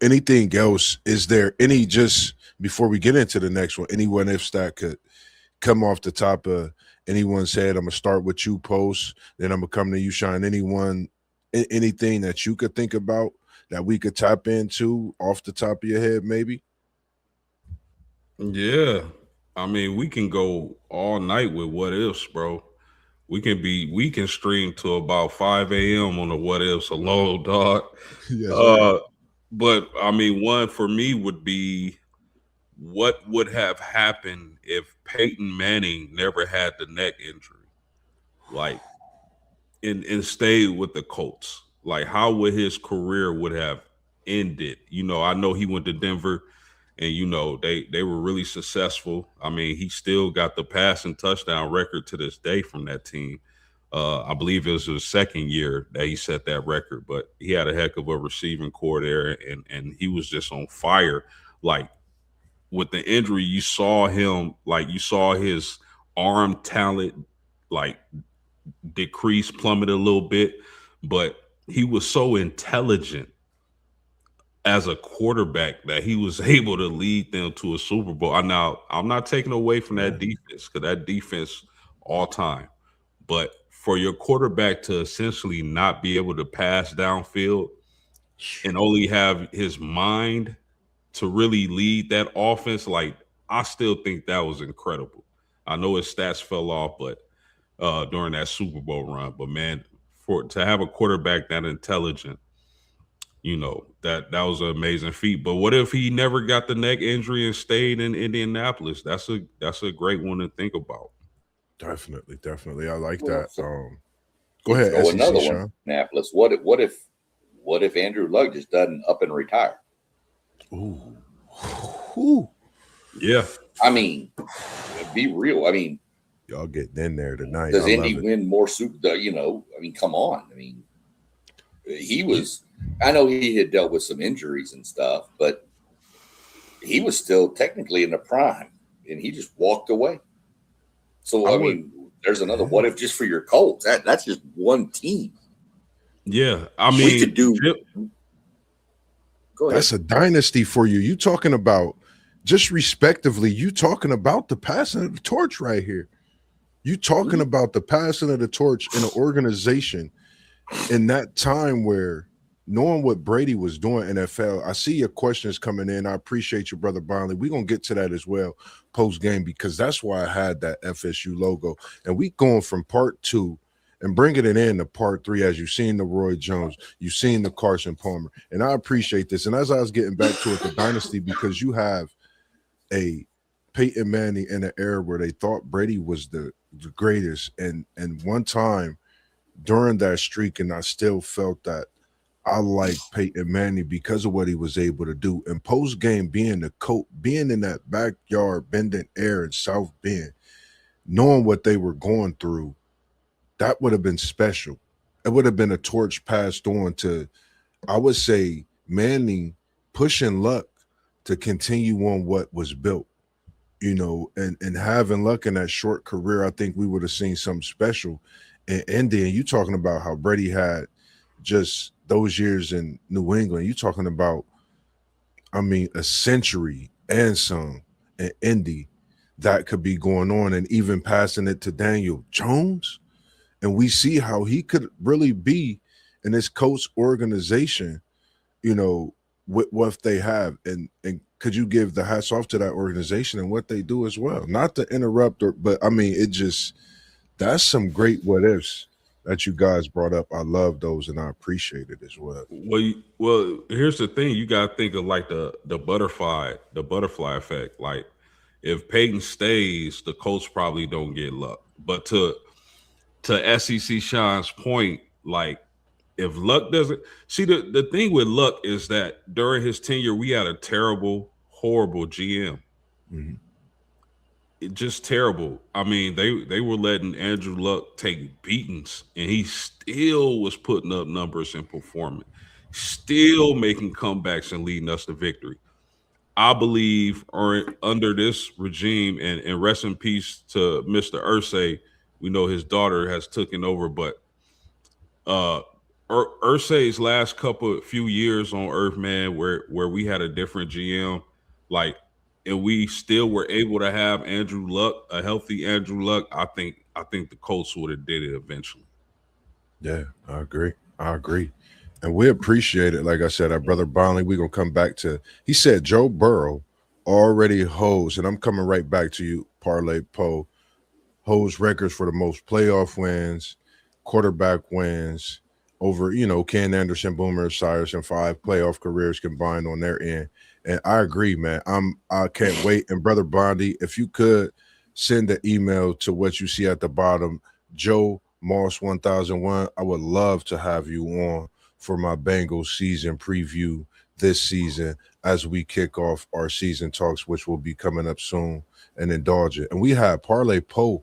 anything else, is there any, just before we get into the next one, anyone if that could come off the top of anyone's head? I'm going to start with you, Post, then I'm going to come to you, Shine. Anything that you could think about that we could tap into off the top of your head, maybe? Yeah. I mean, we can go all night with what ifs, bro. We can stream to about 5 a.m. on the what ifs alone, dog. Yes, sir. Uh but I mean, one for me would be, what would have happened if Peyton Manning never had the neck injury? Like, and stayed with the Colts. Like, how would his career would have ended? I know he went to Denver and you know they were really successful. I mean, he still got the passing touchdown record to this day from that team. I believe it was his second year that he set that record, but he had a heck of a receiving core there, and he was just on fire. Like with the injury, you saw him, like you saw his arm talent like decrease, plummet a little bit, but he was so intelligent as a quarterback that he was able to lead them to a Super Bowl. Now, I'm not taking away from that defense because that defense all time, but for your quarterback to essentially not be able to pass downfield and only have his mind to really lead that offense, like I still think that was incredible. I know his stats fell off, but during that Super Bowl run, but man, for to have a quarterback that intelligent, you know, that was an amazing feat. But what if he never got the neck injury and stayed in Indianapolis? That's a great one to think about. Definitely. I like Well, that. so Go ahead, throw SEC another Sean. one, Indianapolis. What if Andrew Luck just doesn't up and retire? Ooh. Yeah. I mean, be real. I mean, Y'all getting in there tonight. does I Indy love it. win more Super? You know, I mean, come on. I mean, he was. I know he had dealt with some injuries and stuff, but he was still technically in the prime, and he just walked away. So I mean, there's another. What if just for your Colts? That's just one team. Yeah, I mean, we could do. Go ahead. That's a dynasty for you. You talking about just respectively? You talking about the passing of the torch right here? You talking about the passing of the torch in an organization in that time where knowing what Brady was doing in NFL. I see your questions coming in. I appreciate you, brother Barnley. We're gonna get to that as well post game because that's why I had that FSU logo. And we going from part 2 and bringing it in to part 3 as you've seen the Roy Jones, you've seen the Carson Palmer. And I appreciate this. And as I was getting back to it, the dynasty, because you have a Peyton Manning in an era where they thought Brady was the greatest. And one time during that streak, and I still felt that I like Peyton Manning because of what he was able to do. And post game, being the coach, being in that backyard, bending air in South Bend, knowing what they were going through, that would have been special. It would have been a torch passed on to, I would say, Manning pushing Luck to continue on what was built, you know, and having Luck in that short career, I think we would have seen something special. And then you talking about how Brady had just those years in New England. You talking about, I mean, a century and some in Indy that could be going on, and even passing it to Daniel Jones. And we see how he could really be in this coach organization, you know, with what they have. And could you give the hats off to that organization and what they do as well? Not to interrupt, but I mean, it just, that's some great what ifs that you guys brought up. I love those and I appreciate it as well. Well, here's the thing: you got to think of like the butterfly effect. Like if Peyton stays, the Colts probably don't get Luck. But to SEC Sean's point, like if Luck doesn't see the thing with Luck is that during his tenure, we had a terrible, horrible GM. Mm-hmm. Just terrible. I mean, they were letting Andrew Luck take beatings, and he still was putting up numbers and performing, still making comebacks and leading us to victory. I believe, or under this regime, and rest in peace to Mr. Irsay. We know his daughter has taken over, but Irsay's last few years on Earth, man, where we had a different GM, like. And we still were able to have Andrew Luck, a healthy Andrew Luck. I think the Colts would have did it eventually. Yeah, I agree. And we appreciate it. Like I said, our brother Bonley, we're going to come back to, he said Joe Burrow already holds, and I'm coming right back to you, Parlay Poe, holds records for the most playoff wins, quarterback wins, over, you know, Ken Anderson, Boomer Esiason, 5 playoff careers combined on their end. And I agree, man. I can't wait. And brother Bondi, if you could send an email to what you see at the bottom, Joe Moss 1001. I would love to have you on for my Bengals season preview this season as we kick off our season talks, which will be coming up soon, and indulge it. And we had Parlay Poe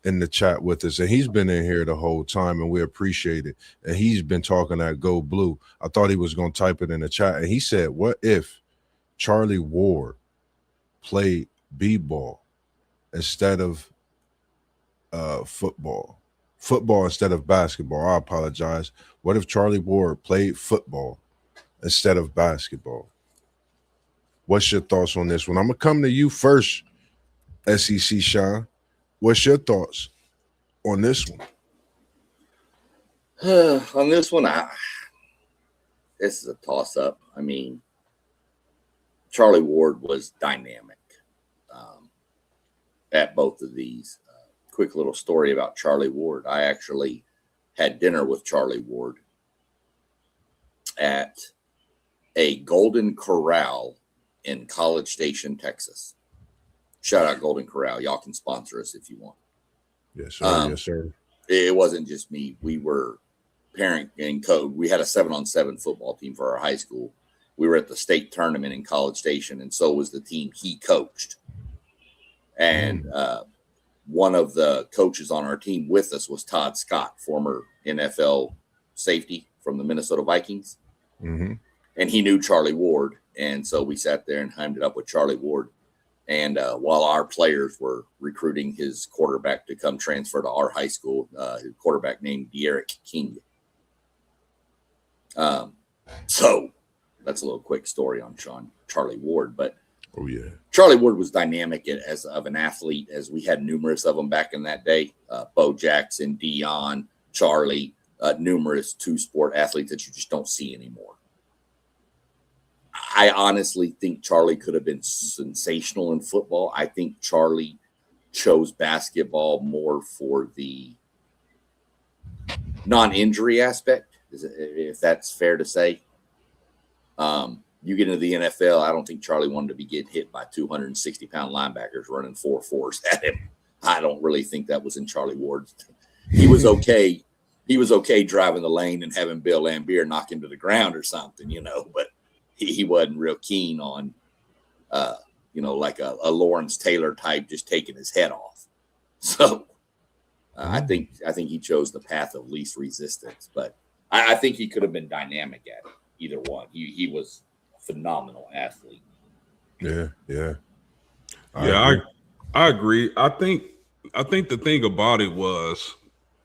in the chat with us, and he's been in here the whole time, and we appreciate it. And he's been talking at Go Blue. I thought he was going to type it in the chat, and he said, what if Charlie Ward played b-ball instead of football instead of basketball? I apologize. What if Charlie Ward played football instead of basketball? What's your thoughts on this one? I'm gonna come to you first, SEC Sean. What's your thoughts on this one? On this one, this is a toss-up. I mean, Charlie Ward was dynamic at both of these. Quick little story about Charlie Ward. I actually had dinner with Charlie Ward at a Golden Corral in College Station, Texas. Shout out Golden Corral. Y'all can sponsor us if you want. Yes, sir. Yes, sir. It wasn't just me. We were parent and code. We had a 7-on-7 football team for our high school. We were at the state tournament in College Station, and so was the team he coached. And one of the coaches on our team with us was Todd Scott, former NFL safety from the Minnesota Vikings. Mm-hmm. And he knew Charlie Ward. And so we sat there and timed it up with Charlie Ward. And while our players were recruiting his quarterback to come transfer to our high school, his quarterback named De'Eric King. So that's a little quick story on Charlie Ward. But oh yeah, Charlie Ward was dynamic as of an athlete, as we had numerous of them back in that day. Bo Jackson, Dion, Charlie, numerous two-sport athletes that you just don't see anymore. I honestly think Charlie could have been sensational in football. I think Charlie chose basketball more for the non-injury aspect, if that's fair to say. You get into the NFL, I don't think Charlie wanted to be getting hit by 260-pound linebackers running 4.4s at him. I don't really think that was in Charlie Ward's. He was okay. He was okay driving the lane and having Bill Lambier knock him to the ground or something, but he wasn't real keen on, like a Lawrence Taylor type just taking his head off. So I think he chose the path of least resistance. But I think he could have been dynamic at it, either one. He was a phenomenal athlete. Yeah. I agree. I think the thing about it was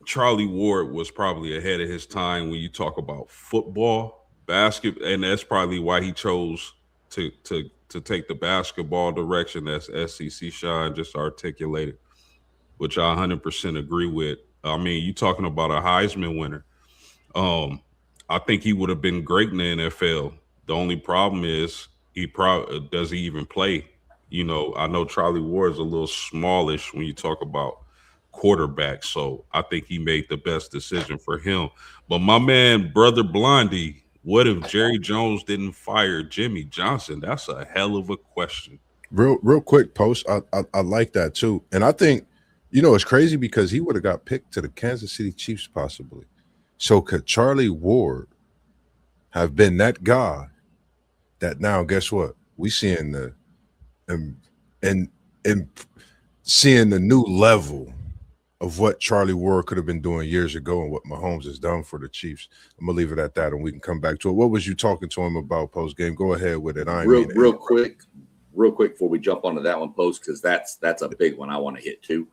Charlie Ward was probably ahead of his time when you talk about football. Basketball, and that's probably why he chose to take the basketball direction, as SEC Sean just articulated, which I 100% agree with. I mean, you talking about a Heisman winner. I think he would have been great in the NFL. The only problem is does he even play? I know Charlie Ward is a little smallish when you talk about quarterback, so I think he made the best decision for him. But my man, Brother Blondie, what if Jerry Jones didn't fire Jimmy Johnson? That's a hell of a question. Real quick, Post. I like that too. And I think, it's crazy because he would have got picked to the Kansas City Chiefs possibly. So could Charlie Ward have been that guy that now, guess what? We seeing and seeing the new level of what Charlie Ward could have been doing years ago and what Mahomes has done for the Chiefs. I'm gonna leave it at that, and we can come back to it. What was you talking to him about post game? Go ahead with it. Real quick before we jump onto that one, Post, because that's a big one I want to hit too.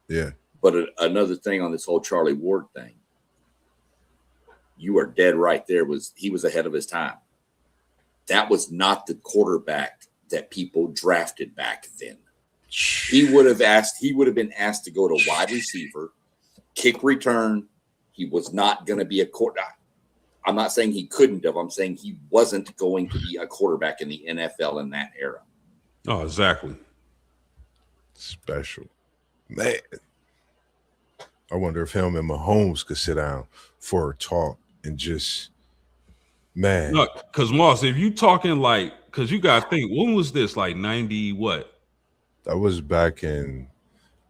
Yeah. But another thing on this whole Charlie Ward thing, you are dead right. He was ahead of his time. That was not the quarterback that people drafted back then. He would have been asked to go to wide receiver, kick return. He was not going to be a quarterback. I'm not saying he couldn't have. I'm saying he wasn't going to be a quarterback in the NFL in that era. Oh, exactly. Special. Man. I wonder if him and Mahomes could sit down for a talk and just, man. No, because Moss, if you talking because you got to think, when was this? Like 90 what? That was back in,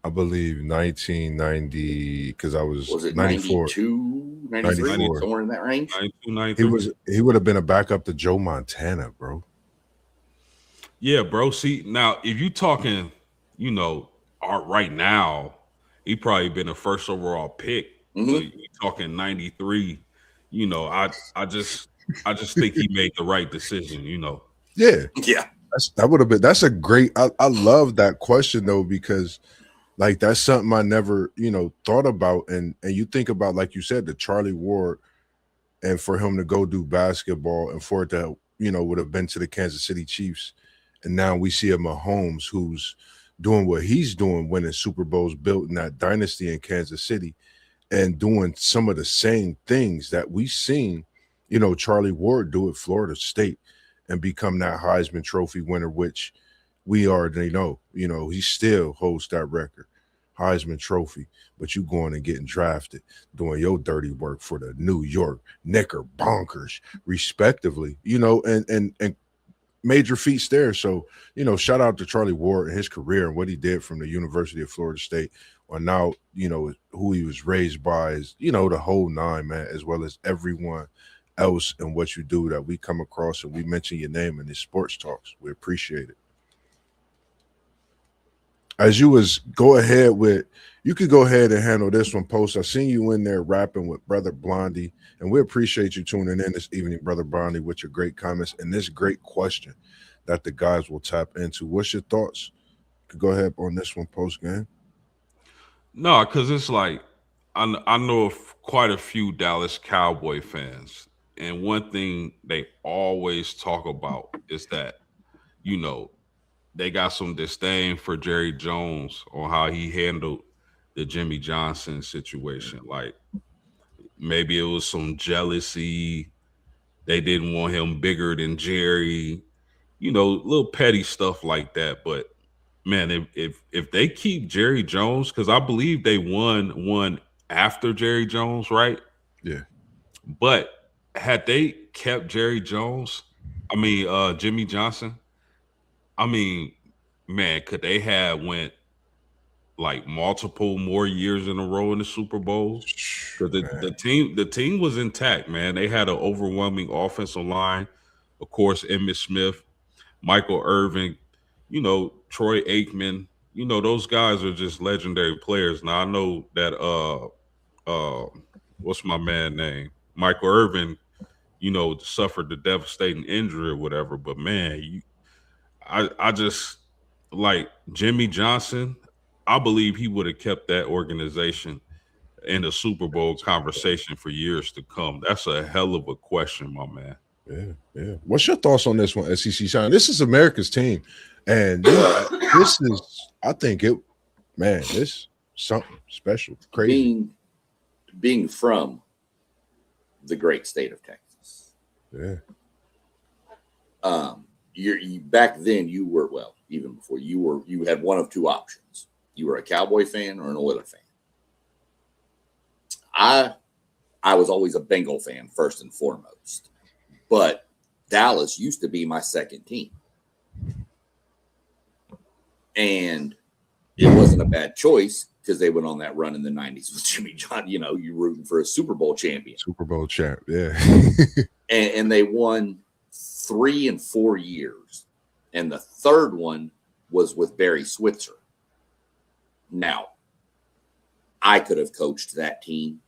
I believe 1990, because I was it 94. 92, 93, 94. somewhere in that range? 92, 93. He would have been a backup to Joe Montana, bro. Yeah, bro. See, now if you talking, art right now, he probably been a first overall pick. But you talking 93, I just think he made the right decision, Yeah. Yeah. That's a great, I love that question though, because like that's something I never, thought about. And you think about, like you said, the Charlie Ward, and for him to go do basketball and for it to, would have been to the Kansas City Chiefs. And now we see a Mahomes who's doing what he's doing, winning Super Bowls, building that dynasty in Kansas City, and doing some of the same things that we seen, Charlie Ward do at Florida State and become that Heisman Trophy winner, which we already know. He still holds that record, Heisman Trophy. But you going and getting drafted, doing your dirty work for the New York Knickerbockers, respectively, and major feats there. So, shout out to Charlie Ward and his career and what he did from the University of Florida State on now, who he was raised by is, the whole nine, man, as well as everyone else and what you do that we come across and we mention your name in these sports talks. We appreciate it. As you you could go ahead and handle this one, Post. I seen you in there rapping with Brother Blondie, and we appreciate you tuning in this evening, Brother Blondie, with your great comments and this great question that the guys will tap into. What's your thoughts? You could go ahead on this one, Post game. No, because it's like I know of quite a few Dallas Cowboy fans, and one thing they always talk about is that they got some disdain for Jerry Jones on how he handled the Jimmy Johnson situation. Like maybe it was some jealousy. They didn't want him bigger than Jerry, little petty stuff like that. But man, if they keep Jerry Jones, because I believe they won one after Jerry Jones, right? Yeah. But had they kept Jerry Jones, Jimmy Johnson, man, could they have went like multiple more years in a row in the Super Bowl? Because the team was intact, man. They had an overwhelming offensive line. Of course, Emmitt Smith, Michael Irvin, Troy Aikman. Those guys are just legendary players. Now I know that what's my man name? Michael Irvin, suffered the devastating injury or whatever. But man, I just like Jimmy Johnson. I believe he would have kept that organization in the Super Bowl conversation for years to come. That's a hell of a question, my man. Yeah. What's your thoughts on this one, SEC Shine? This is America's team. And this is, I think this something special, crazy. Being from the great state of Texas. Yeah. Back then you were, well, even before you had one of two options. You were a Cowboy fan or an Oilers fan. I was always a Bengal fan first and foremost, but Dallas used to be my second team. And it wasn't a bad choice because they went on that run in the 90s with Jimmy John. You rooting for a Super Bowl champion. Super Bowl champ, yeah. and they won 3 and 4 years. And the third one was with Barry Switzer. Now, I could have coached that team.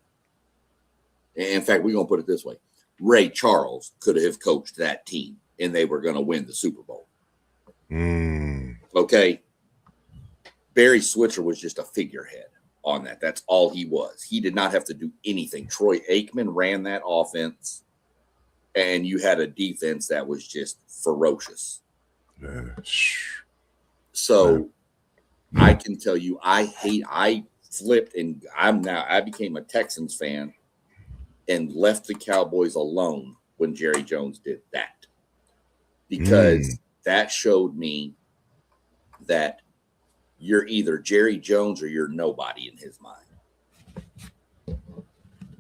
In fact, we're going to put it this way. Ray Charles could have coached that team, and they were going to win the Super Bowl. Okay. Barry Switzer was just a figurehead on that. That's all he was. He did not have to do anything. Troy Aikman ran that offense, and you had a defense that was just ferocious. So I can tell you, I flipped, and I became a Texans fan and left the Cowboys alone when Jerry Jones did that, because that showed me that you're either Jerry Jones or you're nobody in his mind.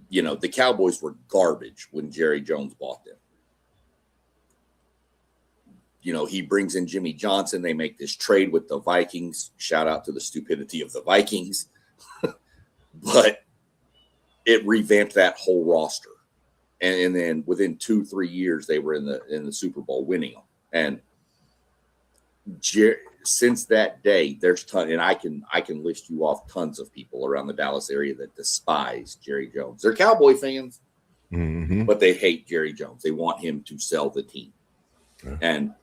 The Cowboys were garbage when Jerry Jones bought them. he brings in Jimmy Johnson. They make this trade with the Vikings. Shout out to the stupidity of the Vikings. But it revamped that whole roster. And then within 2-3 years, they were in the Super Bowl winning them. And since that day, there's and I can list you off tons of people around the Dallas area that despise Jerry Jones. They're Cowboy fans, but they hate Jerry Jones. They want him to sell the team. Yeah. And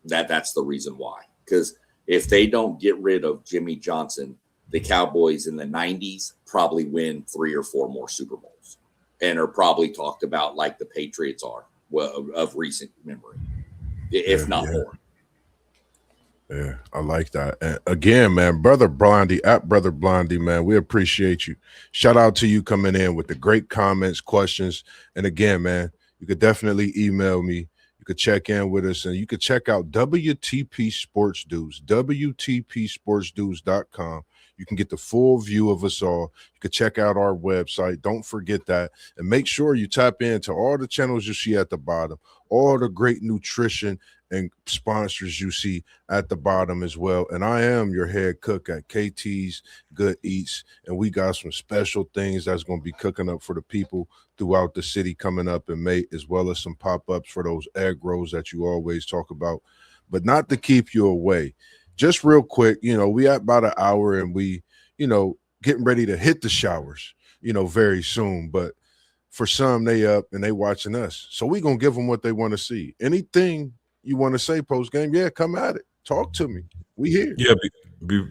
that's the reason why. Because if they don't get rid of Jimmy Johnson, the Cowboys in the 90s probably win 3 or 4 more Super Bowls and are probably talked about like the Patriots are of recent memory, if not more. Yeah, I like that. And again, man, Brother Blondie, at Brother Blondie, man, we appreciate you. Shout out to you coming in with the great comments, questions. And again, man, you could definitely email me. You could check in with us, and you could check out WTP Sports Dudes, WTPSportsDudes.com. You can get the full view of us all. You can check out our website. Don't forget that. And make sure you tap into all the channels you see at the bottom, all the great nutrition and sponsors you see at the bottom as well. And I am your head cook at KT's Good Eats, and we got some special things that's going to be cooking up for the people throughout the city coming up in May, as well as some pop-ups for those egg rolls that you always talk about. But not to keep you away, just real quick, we at about an hour, and we, getting ready to hit the showers, very soon. But for some, they up and they watching us. So we going to give them what they want to see. Anything you want to say post game, yeah, come at it. Talk to me. We here. Yeah,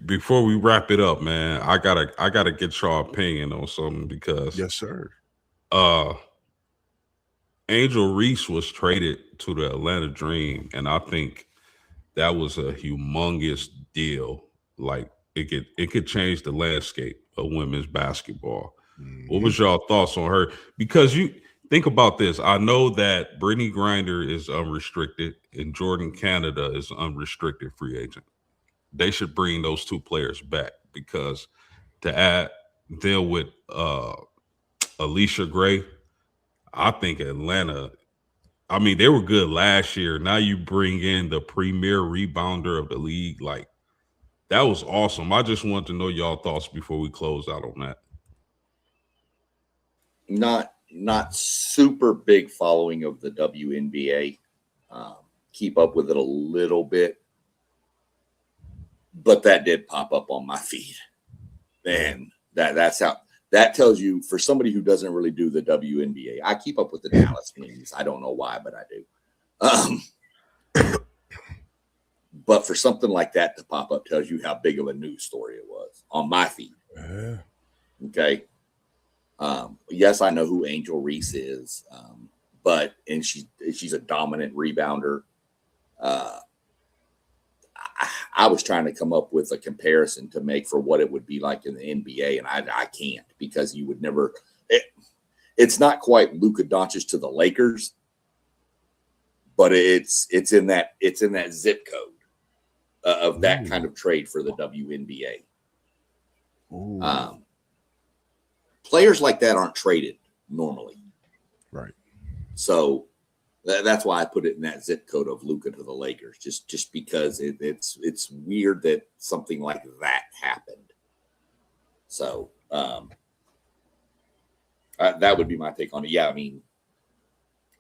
before we wrap it up, man, I gotta get your opinion on something because yes, sir. Angel Reese was traded to the Atlanta Dream, and I think that was a humongous deal. Like it could change the landscape of women's basketball. What was y'all thoughts on her? Because you think about this. I know that Brittany Griner is unrestricted and Jordan Canada is unrestricted free agent. They should bring those 2 players back, because to add them with Alicia Gray, I think Atlanta, I mean, they were good last year. Now you bring in the premier rebounder of the league. Like, that was awesome. I just want to know y'all thoughts before we close out on that. Not super big following of the WNBA. Keep up with it a little bit, but that did pop up on my feed, and that's how that tells you, for somebody who doesn't really do the WNBA. I keep up with the Dallas memes. I don't know why, but I do. But for something like that to pop up tells you how big of a news story it was on my feed. Okay. Yes, I know who Angel Reese is, and she's a dominant rebounder. I was trying to come up with a comparison to make for what it would be like in the NBA, and I can't, because you would never. It's not quite Luka Doncic to the Lakers, but it's in that zip code of that kind of trade for the WNBA. Players like that aren't traded normally. Right. So that's why I put it in that zip code of Luka to the Lakers, just because it's weird that something like that happened. So that would be my take on it. Yeah, I mean,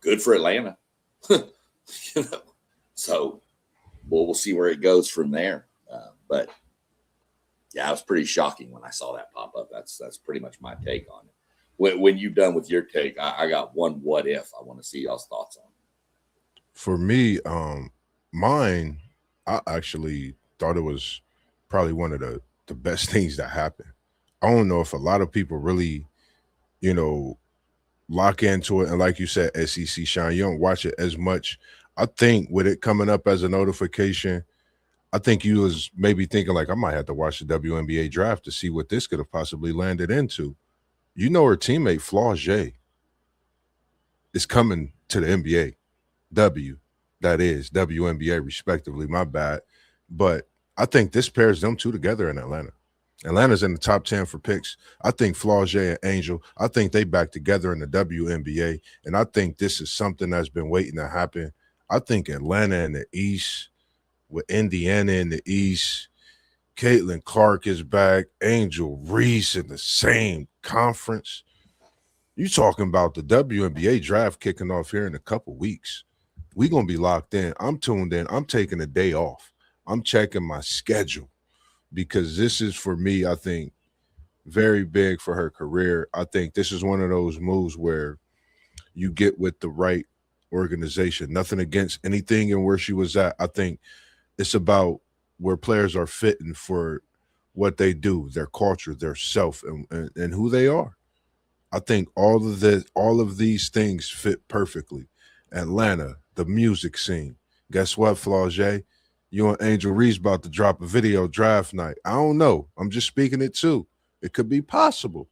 good for Atlanta. So we'll see where it goes from there. But yeah, it was pretty shocking when I saw that pop up. That's pretty much my take on it. When you're done with your take, I got one what if I want to see y'all's thoughts on. For me, mine, I actually thought it was probably one of the best things that happened. I don't know if a lot of people really, lock into it. And like you said, SEC Shine, you don't watch it as much. I think with it coming up as a notification, I think you was maybe thinking like, I might have to watch the WNBA draft to see what this could have possibly landed into. Her teammate Flaugier is coming to the NBA. That is WNBA respectively, my bad. But I think this pairs them 2 together in Atlanta. Atlanta's in the top 10 for picks. I think Flaugier and Angel, I think they back together in the WNBA. And I think this is something that's been waiting to happen. I think Atlanta in the East, with Indiana in the East, Caitlin Clark is back, Angel Reese in the same conference. You talking about the WNBA draft kicking off here in a couple weeks. We gonna be locked in. I'm tuned in. I'm taking a day off. I'm checking my schedule because this is for me, I think, very big for her career. I think this is one of those moves where you get with the right organization. Nothing against anything and where she was at. I think it's about where players are fitting for what they do, their culture, their self, and who they are. I think all of these things fit perfectly. Atlanta, the music scene. Guess what, Flaugier? You and Angel Reese about to drop a video draft night. I don't know. I'm just speaking it too. It could be possible.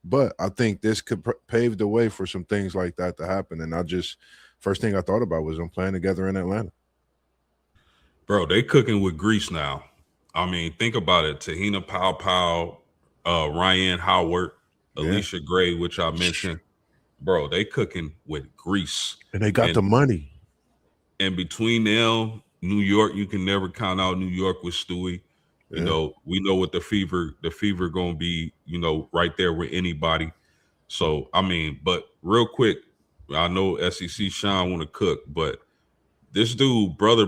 But I think this could pave the way for some things like that to happen. And first thing I thought about was them playing together in Atlanta. Bro, they cooking with grease now. I mean, think about it. Tahina Pow, Ryan Howard, Alicia Gray, which I mentioned. Bro, they cooking with grease. And they got the money. And between them, New York, you can never count out New York with Stewie. You know, we know what the fever gonna be, you know, right there with anybody. So I mean, but real quick, I know SEC Sean want to cook, but this dude, brother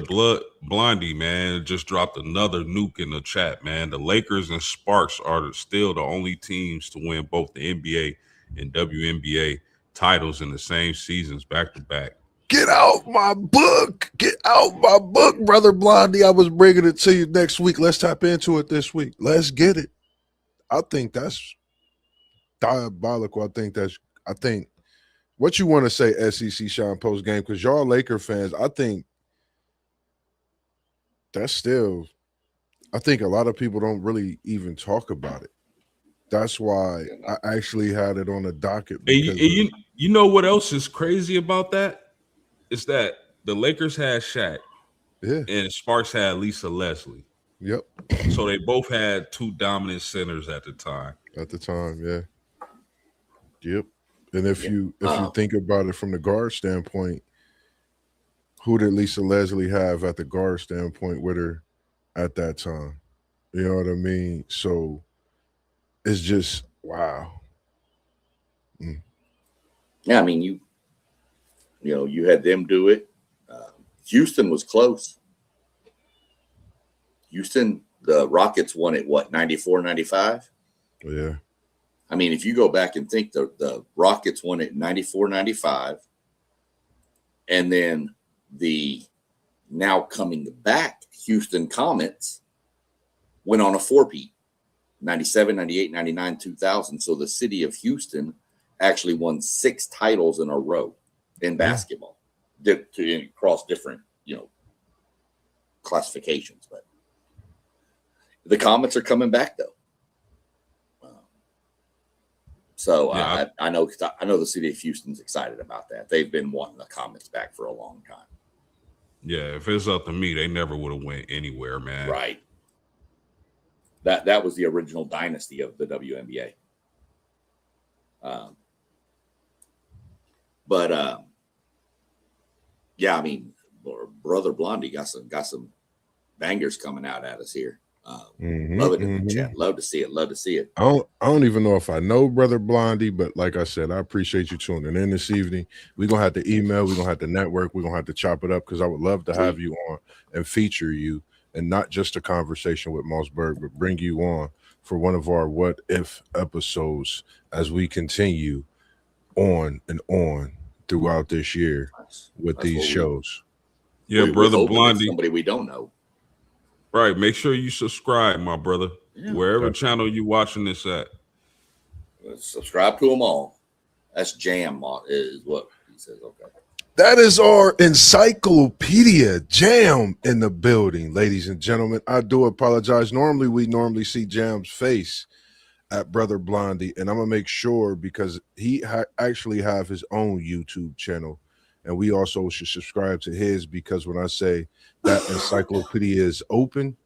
Blondie, man, just dropped another nuke in the chat, man. The Lakers and Sparks are still the only teams to win both the NBA and WNBA titles in the same seasons back to back. Get out my book. Get out my book, brother Blondie. I was bringing it to you next week. Let's tap into it this week. Let's get it. I think that's diabolical. I think what you want to say, SEC Sean post game, because y'all Laker fans, I think that's still, I think a lot of people don't really even talk about it. That's why I actually had it on the docket. You know what else is crazy about that? It's that the Lakers had Shaq, and Sparks had Lisa Leslie. Yep. So they both had two dominant centers at the time. Yeah. Yep. And if you think about it from the guard standpoint, who did Lisa Leslie have at the guard standpoint with her at that time? You know what I mean? So it's just wow. Yeah, I mean you had them do it. Houston was close. Houston, the Rockets won it, 94, 95? Yeah. I mean, if you go back and think, the Rockets won it 94, 95. And then the now coming back Houston Comets went on a four-peat, 97, 98, 99, 2000. So the city of Houston actually won 6 titles in a row in basketball across different, classifications. But the Comets are coming back though. I know the city of Houston's excited about that. They've been wanting the Comets back for a long time. Yeah, if it's up to me, they never would have went anywhere, man. Right. That was the original dynasty of the WNBA. Yeah, I mean, brother Blondie got some bangers coming out at us here. Love it in the chat. Love to see it. I don't even know if I know brother Blondie, but like I said, I appreciate you tuning in this evening. We're gonna have to email, we're gonna have to network, we're gonna have to chop it up because I would love to have you on and feature you, and not just a conversation with MossBurgh, but bring you on for one of our what if episodes as we continue on and on throughout this year with these shows. Yeah, brother Blondie, somebody we don't know. Right. Make sure you subscribe, my brother. Yeah, wherever channel you watching this at. Let's subscribe to them all. That's Jam is what he says. Okay. That is our encyclopedia Jam in the building, ladies and gentlemen. I do apologize. We normally see Jam's face at brother Blondie, and I'm gonna make sure because he actually have his own YouTube channel, and we also should subscribe to his because when I say that encyclopedia is open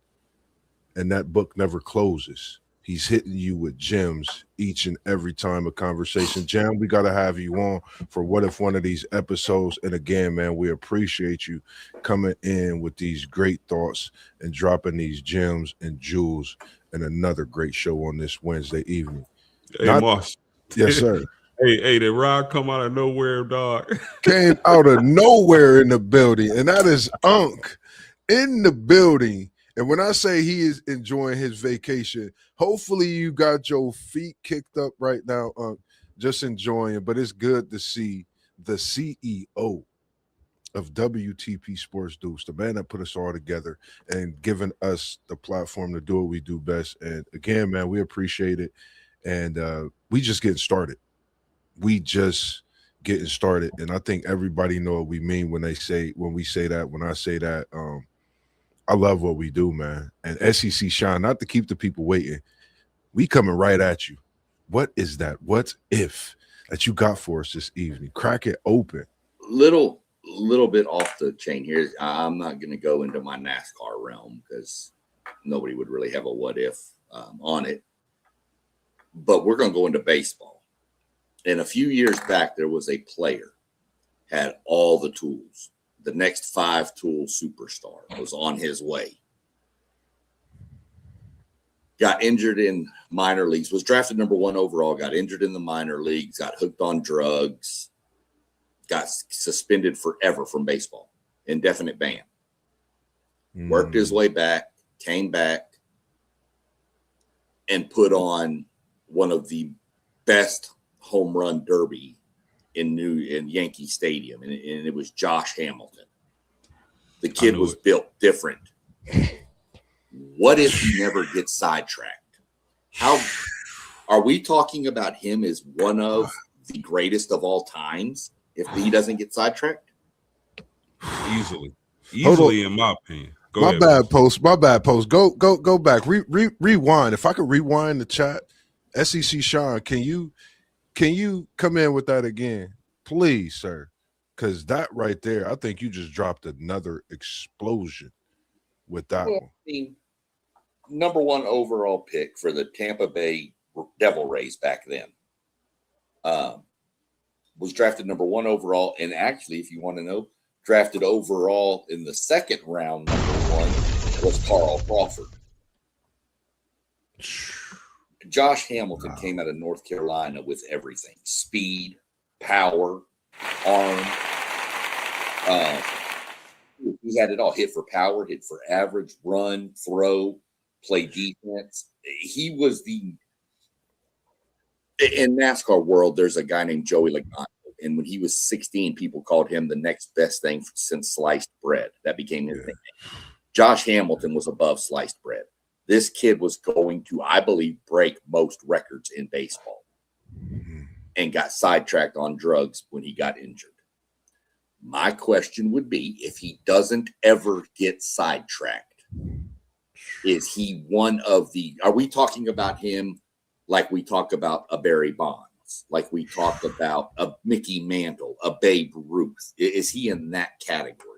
and that book never closes, He's hitting you with gems each and every time a conversation. Jam, we got to have you on for what if one of these episodes. And again, man, we appreciate you coming in with these great thoughts and dropping these gems and jewels and another great show on this Wednesday evening. Hey, Moss. Yes, sir. Hey, did Rod come out of nowhere, dog? Came out of nowhere in the building, and that is Unc in the building. And when I say he is enjoying his vacation, hopefully you got your feet kicked up right now, Unc, just enjoying. But it's good to see the CEO of WTP Sports Deuce, the man that put us all together and giving us the platform to do what we do best. And again, man, we appreciate it. And we just getting started. We just getting started. And I think everybody know what we mean when we say that, when I say that. I love what we do, man. And SEC Shine, not to keep the people waiting, we coming right at you. What is that? What if that you got for us this evening? Crack it open. Little bit off the chain here. I'm not going to go into my NASCAR realm because nobody would really have a what if on it. But we're going to go into baseball. And a few years back, there was a player had all the tools. The next 5-tool superstar was on his way. Got injured in minor leagues, was drafted number 1 overall, got injured in the minor leagues, got hooked on drugs, got suspended forever from baseball, indefinite ban. Worked his way back, came back, and put on one of the best home run derby in Yankee Stadium, and it was Josh Hamilton. The kid was built different. What if he never gets sidetracked? How are we talking about him as one of the greatest of all times if he doesn't get sidetracked? Easily, in my opinion. My bad, Post. Go back. Rewind. If I could rewind the chat, SEC Sean, can you come in with that again, please, sir? Because that right there, I think you just dropped another explosion with that one. The number 1 overall pick for the Tampa Bay Devil Rays back then was drafted number 1 overall. And actually, if you want to know, drafted overall in the 2nd round, number 1 was Carl Crawford. Josh Hamilton came out of North Carolina with everything: speed, power, arm. He had it all. Hit for power, hit for average, run, throw, play defense. He was in NASCAR world, there's a guy named Joey Logano. And when he was 16, people called him the next best thing since sliced bread. That became his nickname. Josh Hamilton was above sliced bread. This kid was going to, I believe, break most records in baseball and got sidetracked on drugs when he got injured. My question would be, if he doesn't ever get sidetracked, is he one of the, are we talking about him like we talk about a Barry Bonds, like we talk about a Mickey Mantle, a Babe Ruth? Is he in that category?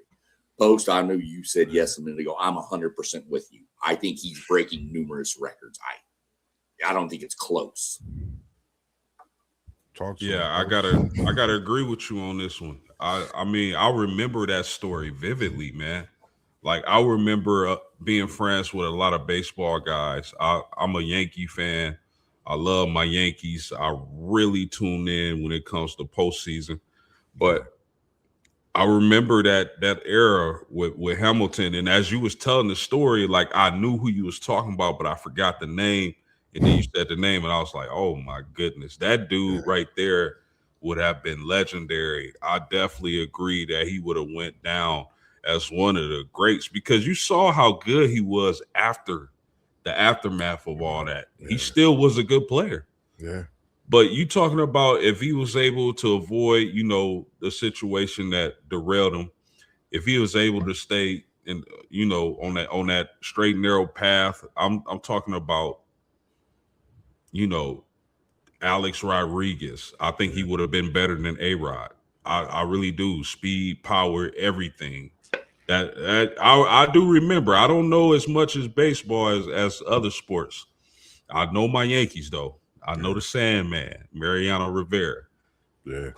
Post, I know you said yes a minute ago. I'm 100% with you. I think he's breaking numerous records. I don't think it's close. I gotta agree with you on this one. I mean, I remember that story vividly, man. Like, I remember being friends with a lot of baseball guys. I'm a Yankee fan. I love my Yankees. I really tune in when it comes to postseason. But I remember that era with Hamilton, and as you was telling the story, like, I knew who you was talking about, but I forgot the name. And then you said the name, and I was like, "Oh my goodness, that dude right there would have been legendary." I definitely agree that he would have went down as one of the greats, because you saw how good he was after the aftermath of all that. Yeah. He still was a good player. Yeah. But you talking about if he was able to avoid, the situation that derailed him, if he was able to stay in, on that straight and narrow path, I'm talking about, Alex Rodriguez. I think he would have been better than A-Rod. I really do. Speed, power, everything. That I do remember. I don't know as much as baseball as other sports, I know my Yankees though. I know the Sandman, Mariano Rivera. Yeah.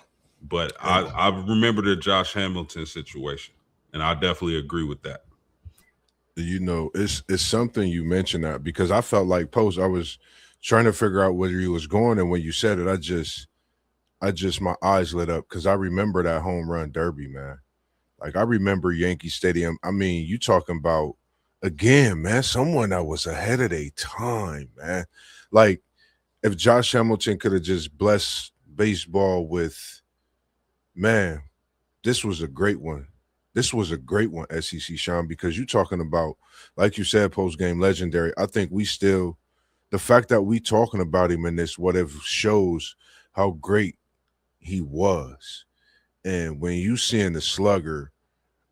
But I remember the Josh Hamilton situation, and I definitely agree with that. You know, it's something you mentioned that because I felt like Post, I was trying to figure out where you was going, and when you said it, I just my eyes lit up because I remember that home run derby, man. Like I remember Yankee Stadium. I mean, you talking about again, man, someone that was ahead of their time, man. Like if Josh Hamilton could have just blessed baseball with, man, this was a great one. This was a great one, SEC Sean, because you're talking about, like you said, post game legendary. I think we still, the fact that we talking about him in this whatever shows how great he was. And when you seeing the slugger,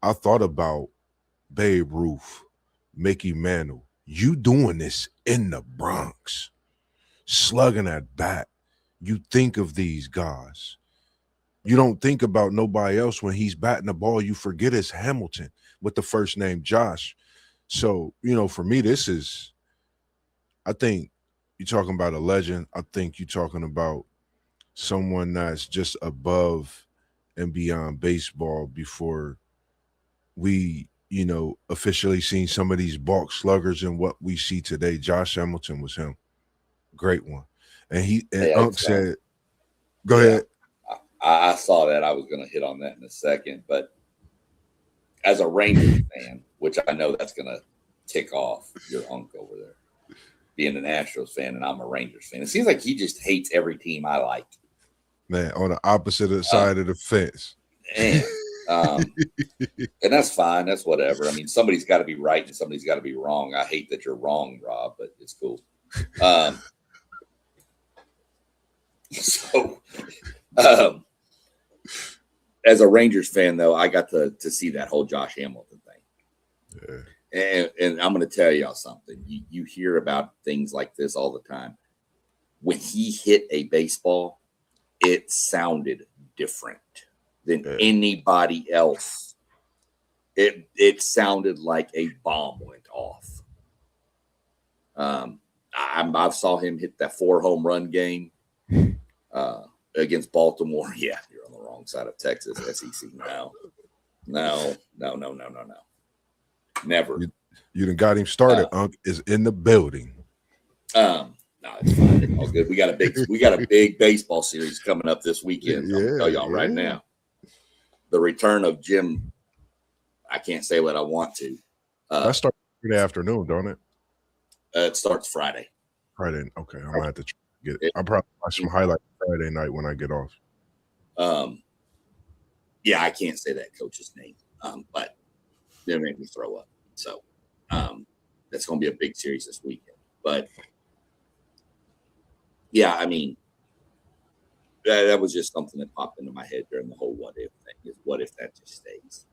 I thought about Babe Ruth, Mickey Mantle. You doing this in the Bronx, slugging at bat. You think of these guys. You don't think about nobody else when he's batting the ball. You forget it's Hamilton with the first name Josh. So, you know, for me, this is, I think you're talking about a legend. I think you're talking about someone that's just above and beyond baseball before we, you know, officially seen some of these balk sluggers and what we see today. Josh Hamilton was him. Great one. And Unc said, go ahead. I saw that. I was going to hit on that in a second, but as a Rangers fan, which I know that's going to tick off your Unc over there, being an Astros fan, and I'm a Rangers fan, it seems like he just hates every team I like. Man, on the opposite side of the fence. And that's fine. That's wwhatever. I mean, somebody's got to be right and somebody's got to be wrong. I hate that you're wrong, Rob, but it's cool. As a Rangers fan, though, I got to see that whole Josh Hamilton thing. Yeah. And I'm going to tell y'all something. You hear about things like this all the time. When he hit a baseball, it sounded different than anybody else. It sounded like a bomb went off. I saw him hit that 4 home run game against Baltimore. Yeah, you're on the wrong side of Texas, SEC. No. Never. You done got him started. Unc is in the building. No, it's fine. It's all good. We got a big baseball series coming up this weekend. I'm gonna tell y'all right now. The return of Jim. I can't say what I want to. That starts Friday afternoon, don't it? It starts Friday. Friday. Okay, I'm gonna have to get it. I'll probably watch some highlights Friday night when I get off. Yeah, I can't say that coach's name, but it made me throw up. So that's going to be a big series this weekend. But yeah, I mean, that was just something that popped into my head during the whole what if thing. Is what if that just stays?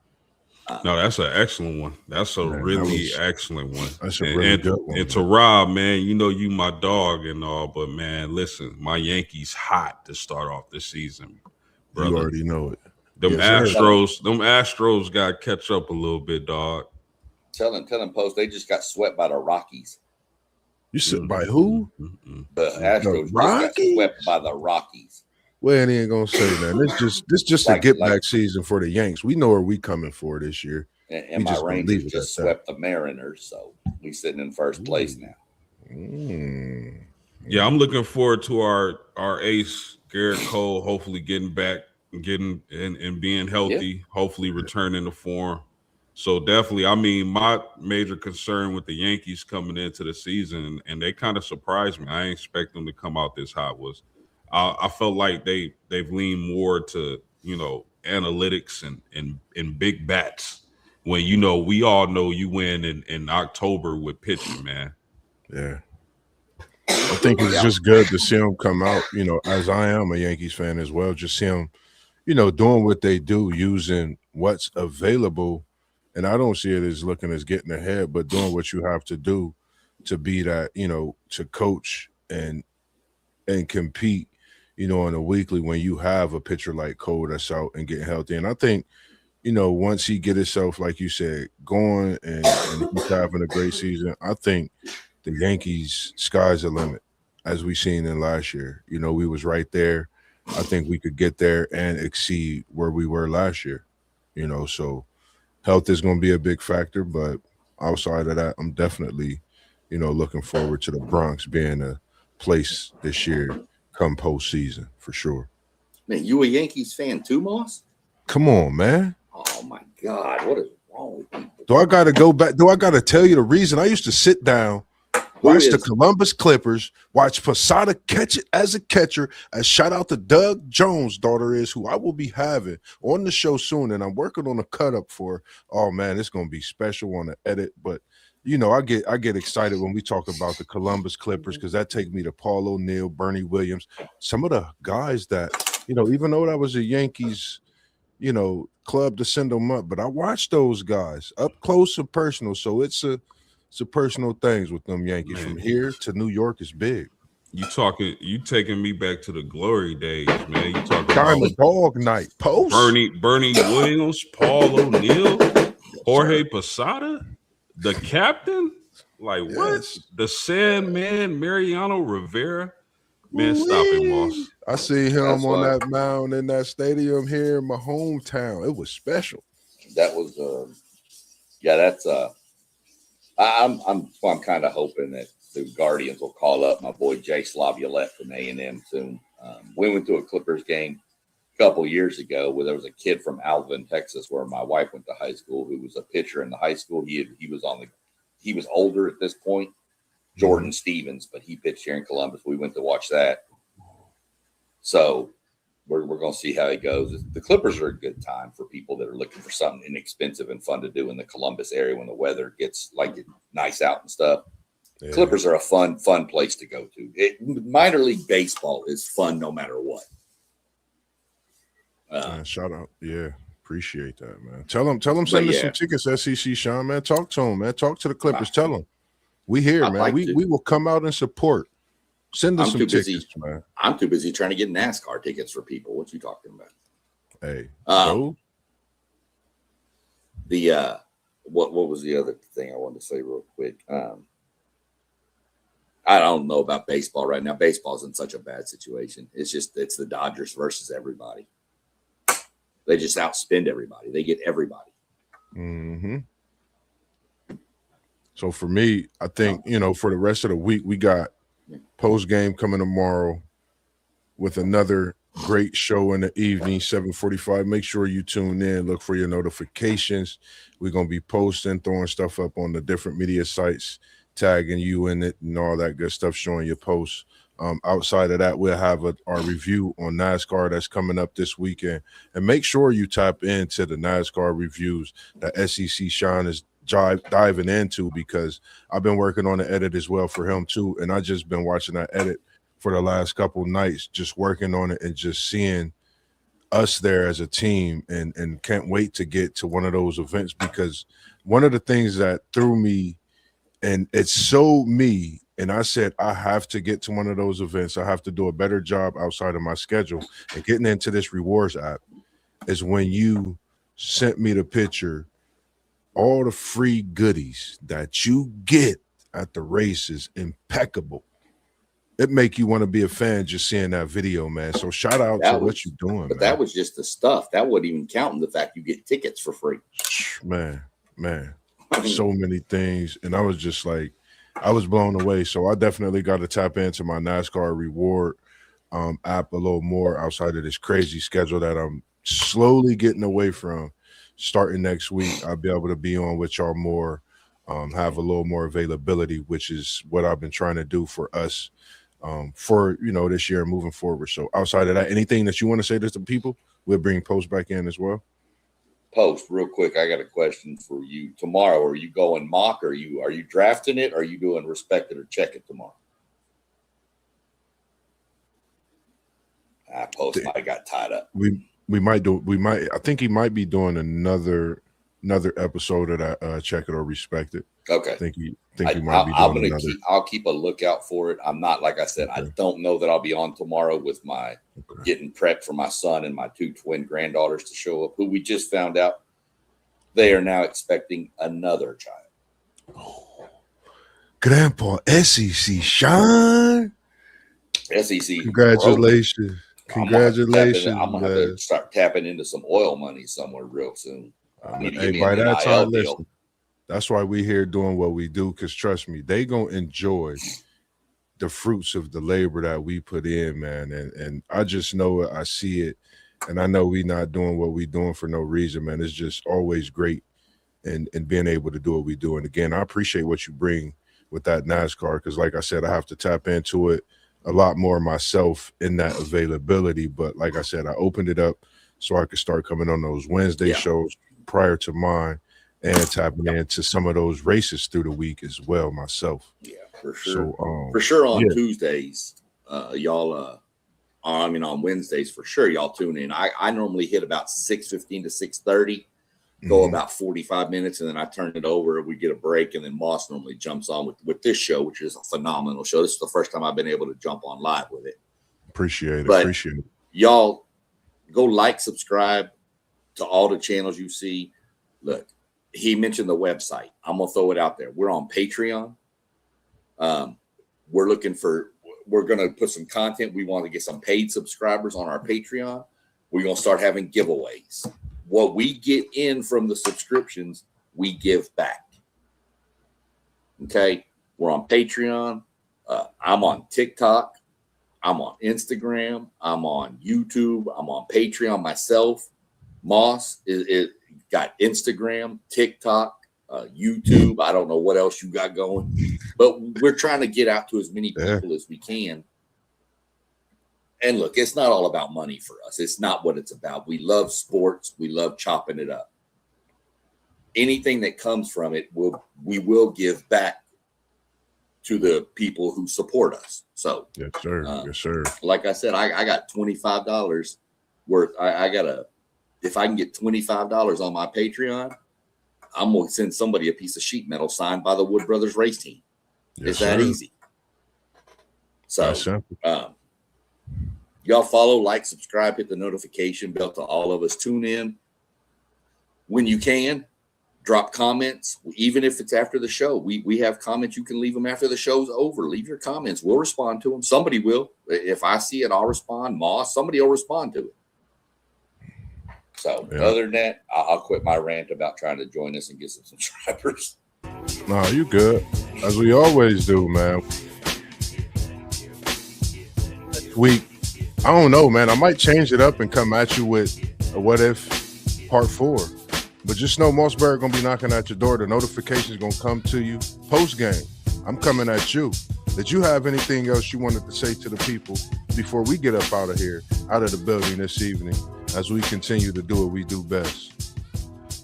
No, that's an excellent one. That's a really excellent one. That's a really good one. And to Rob, man, you know you my dog and all, but man, listen, my Yankees hot to start off this season, brother. You already know it. Them Astros got to catch up a little bit, dog. Tell them, Post, they just got swept by the Rockies. You said by who? The Astros just got swept by the Rockies. Well, he ain't gonna say that. This just a get back season for the Yanks. We know where we coming for this year. And my Rangers just swept the Mariners, so we sitting in first place now. Yeah, I'm looking forward to our ace Garrett Cole, hopefully getting back, getting and being healthy, hopefully returning to form. So definitely, I mean, my major concern with the Yankees coming into the season, and they kind of surprised me. I didn't expect them to come out this hot. Was I felt like they've leaned more to, you know, analytics and big bats when, you know, we all know you win in October with pitching, man. Yeah. I think it's just good to see them come out, you know, as I am a Yankees fan as well, just see them, you know, doing what they do, using what's available. And I don't see it as looking as getting ahead, but doing what you have to do to be that, you know, to coach and compete, you know, on a weekly when you have a pitcher like Cole that's out and getting healthy. And I think, you know, once he get himself, like you said, going and he's having a great season, I think the Yankees, sky's the limit, as we seen in last year. You know, we was right there. I think we could get there and exceed where we were last year. You know, so health is going to be a big factor, but outside of that, I'm definitely, you know, looking forward to the Bronx being a place this year come postseason for sure. Man, you a Yankees fan too, Moss? Come on, man. Oh my God, what is wrong with people? Do I got to go back? Do I got to tell you the reason? I used to sit down, watch the Columbus Clippers, watch Posada catch it as a catcher. And shout out to Doug Jones' daughter is who I will be having on the show soon, and I'm working on a cut up for. Oh man, it's gonna be special on the edit. But you know, I get excited when we talk about the Columbus Clippers because that takes me to Paul O'Neill, Bernie Williams, some of the guys that you know. Even though that was a Yankees, you know, club to send them up, but I watched those guys up close and personal. So it's a personal things with them Yankees. Man. From here to New York is big. You taking me back to the glory days, man. You talking Diamond about Dog Night, Post, Bernie Williams, Paul O'Neill, Jorge Posada, the captain. Like what? Yes. The Sandman, Mariano Rivera. Man, stop it, Moss. I see him That's on why- that mound in that stadium here in my hometown. It was special. That was yeah, that's I'm kind of hoping that the Guardians will call up my boy Jay Slaviolette from A&M soon. We went to a Clippers game a couple years ago where there was a kid from Alvin, Texas, where my wife went to high school, who was a pitcher in the high school. He was older at this point, Jordan Stevens, but he pitched here in Columbus. We went to watch that. So we're going to see how it goes. The Clippers are a good time for people that are looking for something inexpensive and fun to do in the Columbus area when the weather gets like nice out and stuff. Yeah. Clippers are a fun place to go to. Minor league baseball is fun no matter what. Shout out. Yeah. Appreciate that, man. Tell them send us some tickets, SEC Sean, man. Talk to them, man. Talk to the Clippers. Tell them. We here, man. Like we will come out and support. Send us some tickets, man. I'm too busy trying to get NASCAR tickets for people. What you talking about? Hey, what was the other thing I wanted to say real quick? I don't know about baseball right now. Baseball's in such a bad situation. It's the Dodgers versus everybody. They just outspend everybody. They get everybody. Mm-hmm. So for me, I think, you know, for the rest of the week, we got post game coming tomorrow with another great show in the evening, 7:45. Make sure you tune in. Look for your notifications. We're going to be posting, throwing stuff up on the different media sites, tagging you in it and all that good stuff, showing your posts. Outside of that, we'll have our review on NASCAR that's coming up this weekend. And make sure you tap into the NASCAR reviews that SEC Sean is diving into, because I've been working on the edit as well for him too. And I just been watching that edit for the last couple nights, just working on it and just seeing us there as a team, and can't wait to get to one of those events, because one of the things that threw me, and it's so me, and I said, I have to get to one of those events. I have to do a better job outside of my schedule. And getting into this rewards app is when you sent me the picture, all the free goodies that you get at the races, impeccable. It make you want to be a fan just seeing that video, man. So shout out to what you're doing, but man. That was just the stuff. That wasn't even counting the fact you get tickets for free. Man. So many things. And I was just like, I was blown away. So I definitely got to tap into my NASCAR reward app a little more outside of this crazy schedule that I'm slowly getting away from. Starting next week, I'll be able to be on with y'all more, have a little more availability, which is what I've been trying to do for us for, you know, this year moving forward. So outside of that, anything that you want to say to the people, we'll bring Post back in as well. Post, real quick, I got a question for you. Tomorrow, are you going mock? Are you drafting it? Or are you doing respect it or check it tomorrow? Post might have got tied up. I think he might be doing another episode of that check it or respect it. Okay. I think he might be doing another. I'll keep a lookout for it. I'm not, like I said, okay. I don't know that I'll be on tomorrow with my getting prepped for my son and my two twin granddaughters to show up, who we just found out they are now expecting another child. Grandpa SEC Sean. SEC. Congratulations. Congratulations, I'm gonna have to start tapping into some oil money somewhere real soon. Hey, by that time, listen, that's why we here doing what we do, because trust me, they gonna enjoy the fruits of the labor that we put in, man. And I just know it, I see it, and I know we not doing what we doing for no reason, man. It's just always great and being able to do what we do. And again, I appreciate what you bring with that NASCAR, because like I said, I have to tap into it a lot more myself in that availability. But like I said, I opened it up so I could start coming on those Wednesday shows prior to mine and tapping into some of those races through the week as well myself. Yeah, for sure. So, for sure on Tuesdays, y'all, on Wednesdays, for sure, y'all tune in. I normally hit about 6:15 to 6:30. Go about 45 minutes, and then I turn it over. We get a break, and then Moss normally jumps on with this show, which is a phenomenal show. This is the first time I've been able to jump on live with it. Appreciate it. Y'all go like, subscribe to all the channels you see. Look, he mentioned the website. I'm gonna throw it out there. We're on Patreon. We're gonna put some content. We want to get some paid subscribers on our Patreon. We're gonna start having giveaways. What we get in from the subscriptions, we give back. Okay, we're on Patreon. I'm on TikTok. I'm on Instagram. I'm on YouTube. I'm on Patreon myself. Moss is got Instagram, TikTok, YouTube. I don't know what else you got going, but we're trying to get out to as many people as we can. And look, it's not all about money for us. It's not what it's about. We love sports. We love chopping it up. Anything that comes from it, we will give back to the people who support us. So, yes, sir. Yes, sir. Like I said, I got $25 worth. If I can get $25 on my Patreon, I'm going to send somebody a piece of sheet metal signed by the Wood Brothers race team. It's that easy. So, y'all follow, like, subscribe, hit the notification bell to all of us. Tune in when you can. Drop comments, even if it's after the show. We have comments. You can leave them after the show's over. Leave your comments. We'll respond to them. Somebody will. If I see it, I'll respond. Moss, somebody will respond to it. So other than that, I'll quit my rant about trying to join us and get some subscribers. No, you good. As we always do, man. Next week, I don't know, man. I might change it up and come at you with a what if part 4. But just know MossBurgh gonna be knocking at your door. The notification's gonna come to you post game. I'm coming at you. Did you have anything else you wanted to say to the people before we get up out of here, out of the building this evening, as we continue to do what we do best?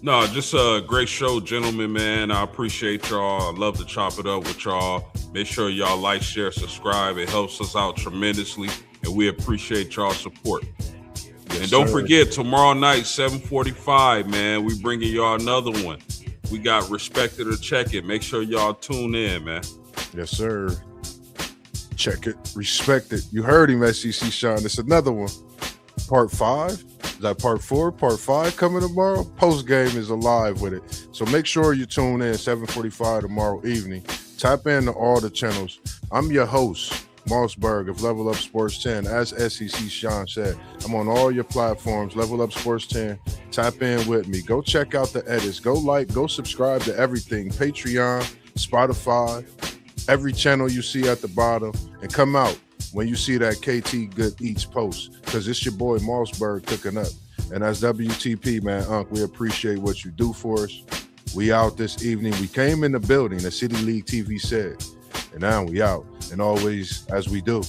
No, just a great show, gentlemen, man. I appreciate y'all. I love to chop it up with y'all. Make sure y'all like, share, subscribe. It helps us out tremendously, and we appreciate y'all support. Yes, and don't forget, tomorrow night, 7:45, man, we bringing y'all another one. We got Respect It or Check It. Make sure y'all tune in, man. Yes, sir. Check it. Respect it. You heard him, SEC Sean. It's another one. Part 5. Is that part 4? Part 5 coming tomorrow? Post game is alive with it. So make sure you tune in 7:45 tomorrow evening. Tap into all the channels. I'm your host, MossBurgh of Level Up Sports 10. As SEC Sean said, I'm on all your platforms, Level Up Sports 10. Tap in with me. Go check out the edits. Go like, go subscribe to everything. Patreon, Spotify, every channel you see at the bottom. And come out when you see that KT Good Eats post, because it's your boy MossBurgh cooking up. And as WTP, man, Unc, we appreciate what you do for us. We out this evening. We came in the building, the City League TV said. And now we out. And always, as we do,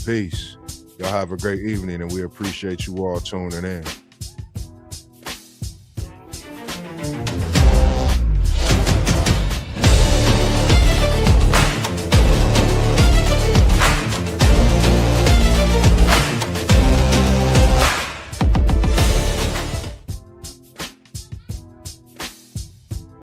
peace. Y'all have a great evening, and we appreciate you all tuning in.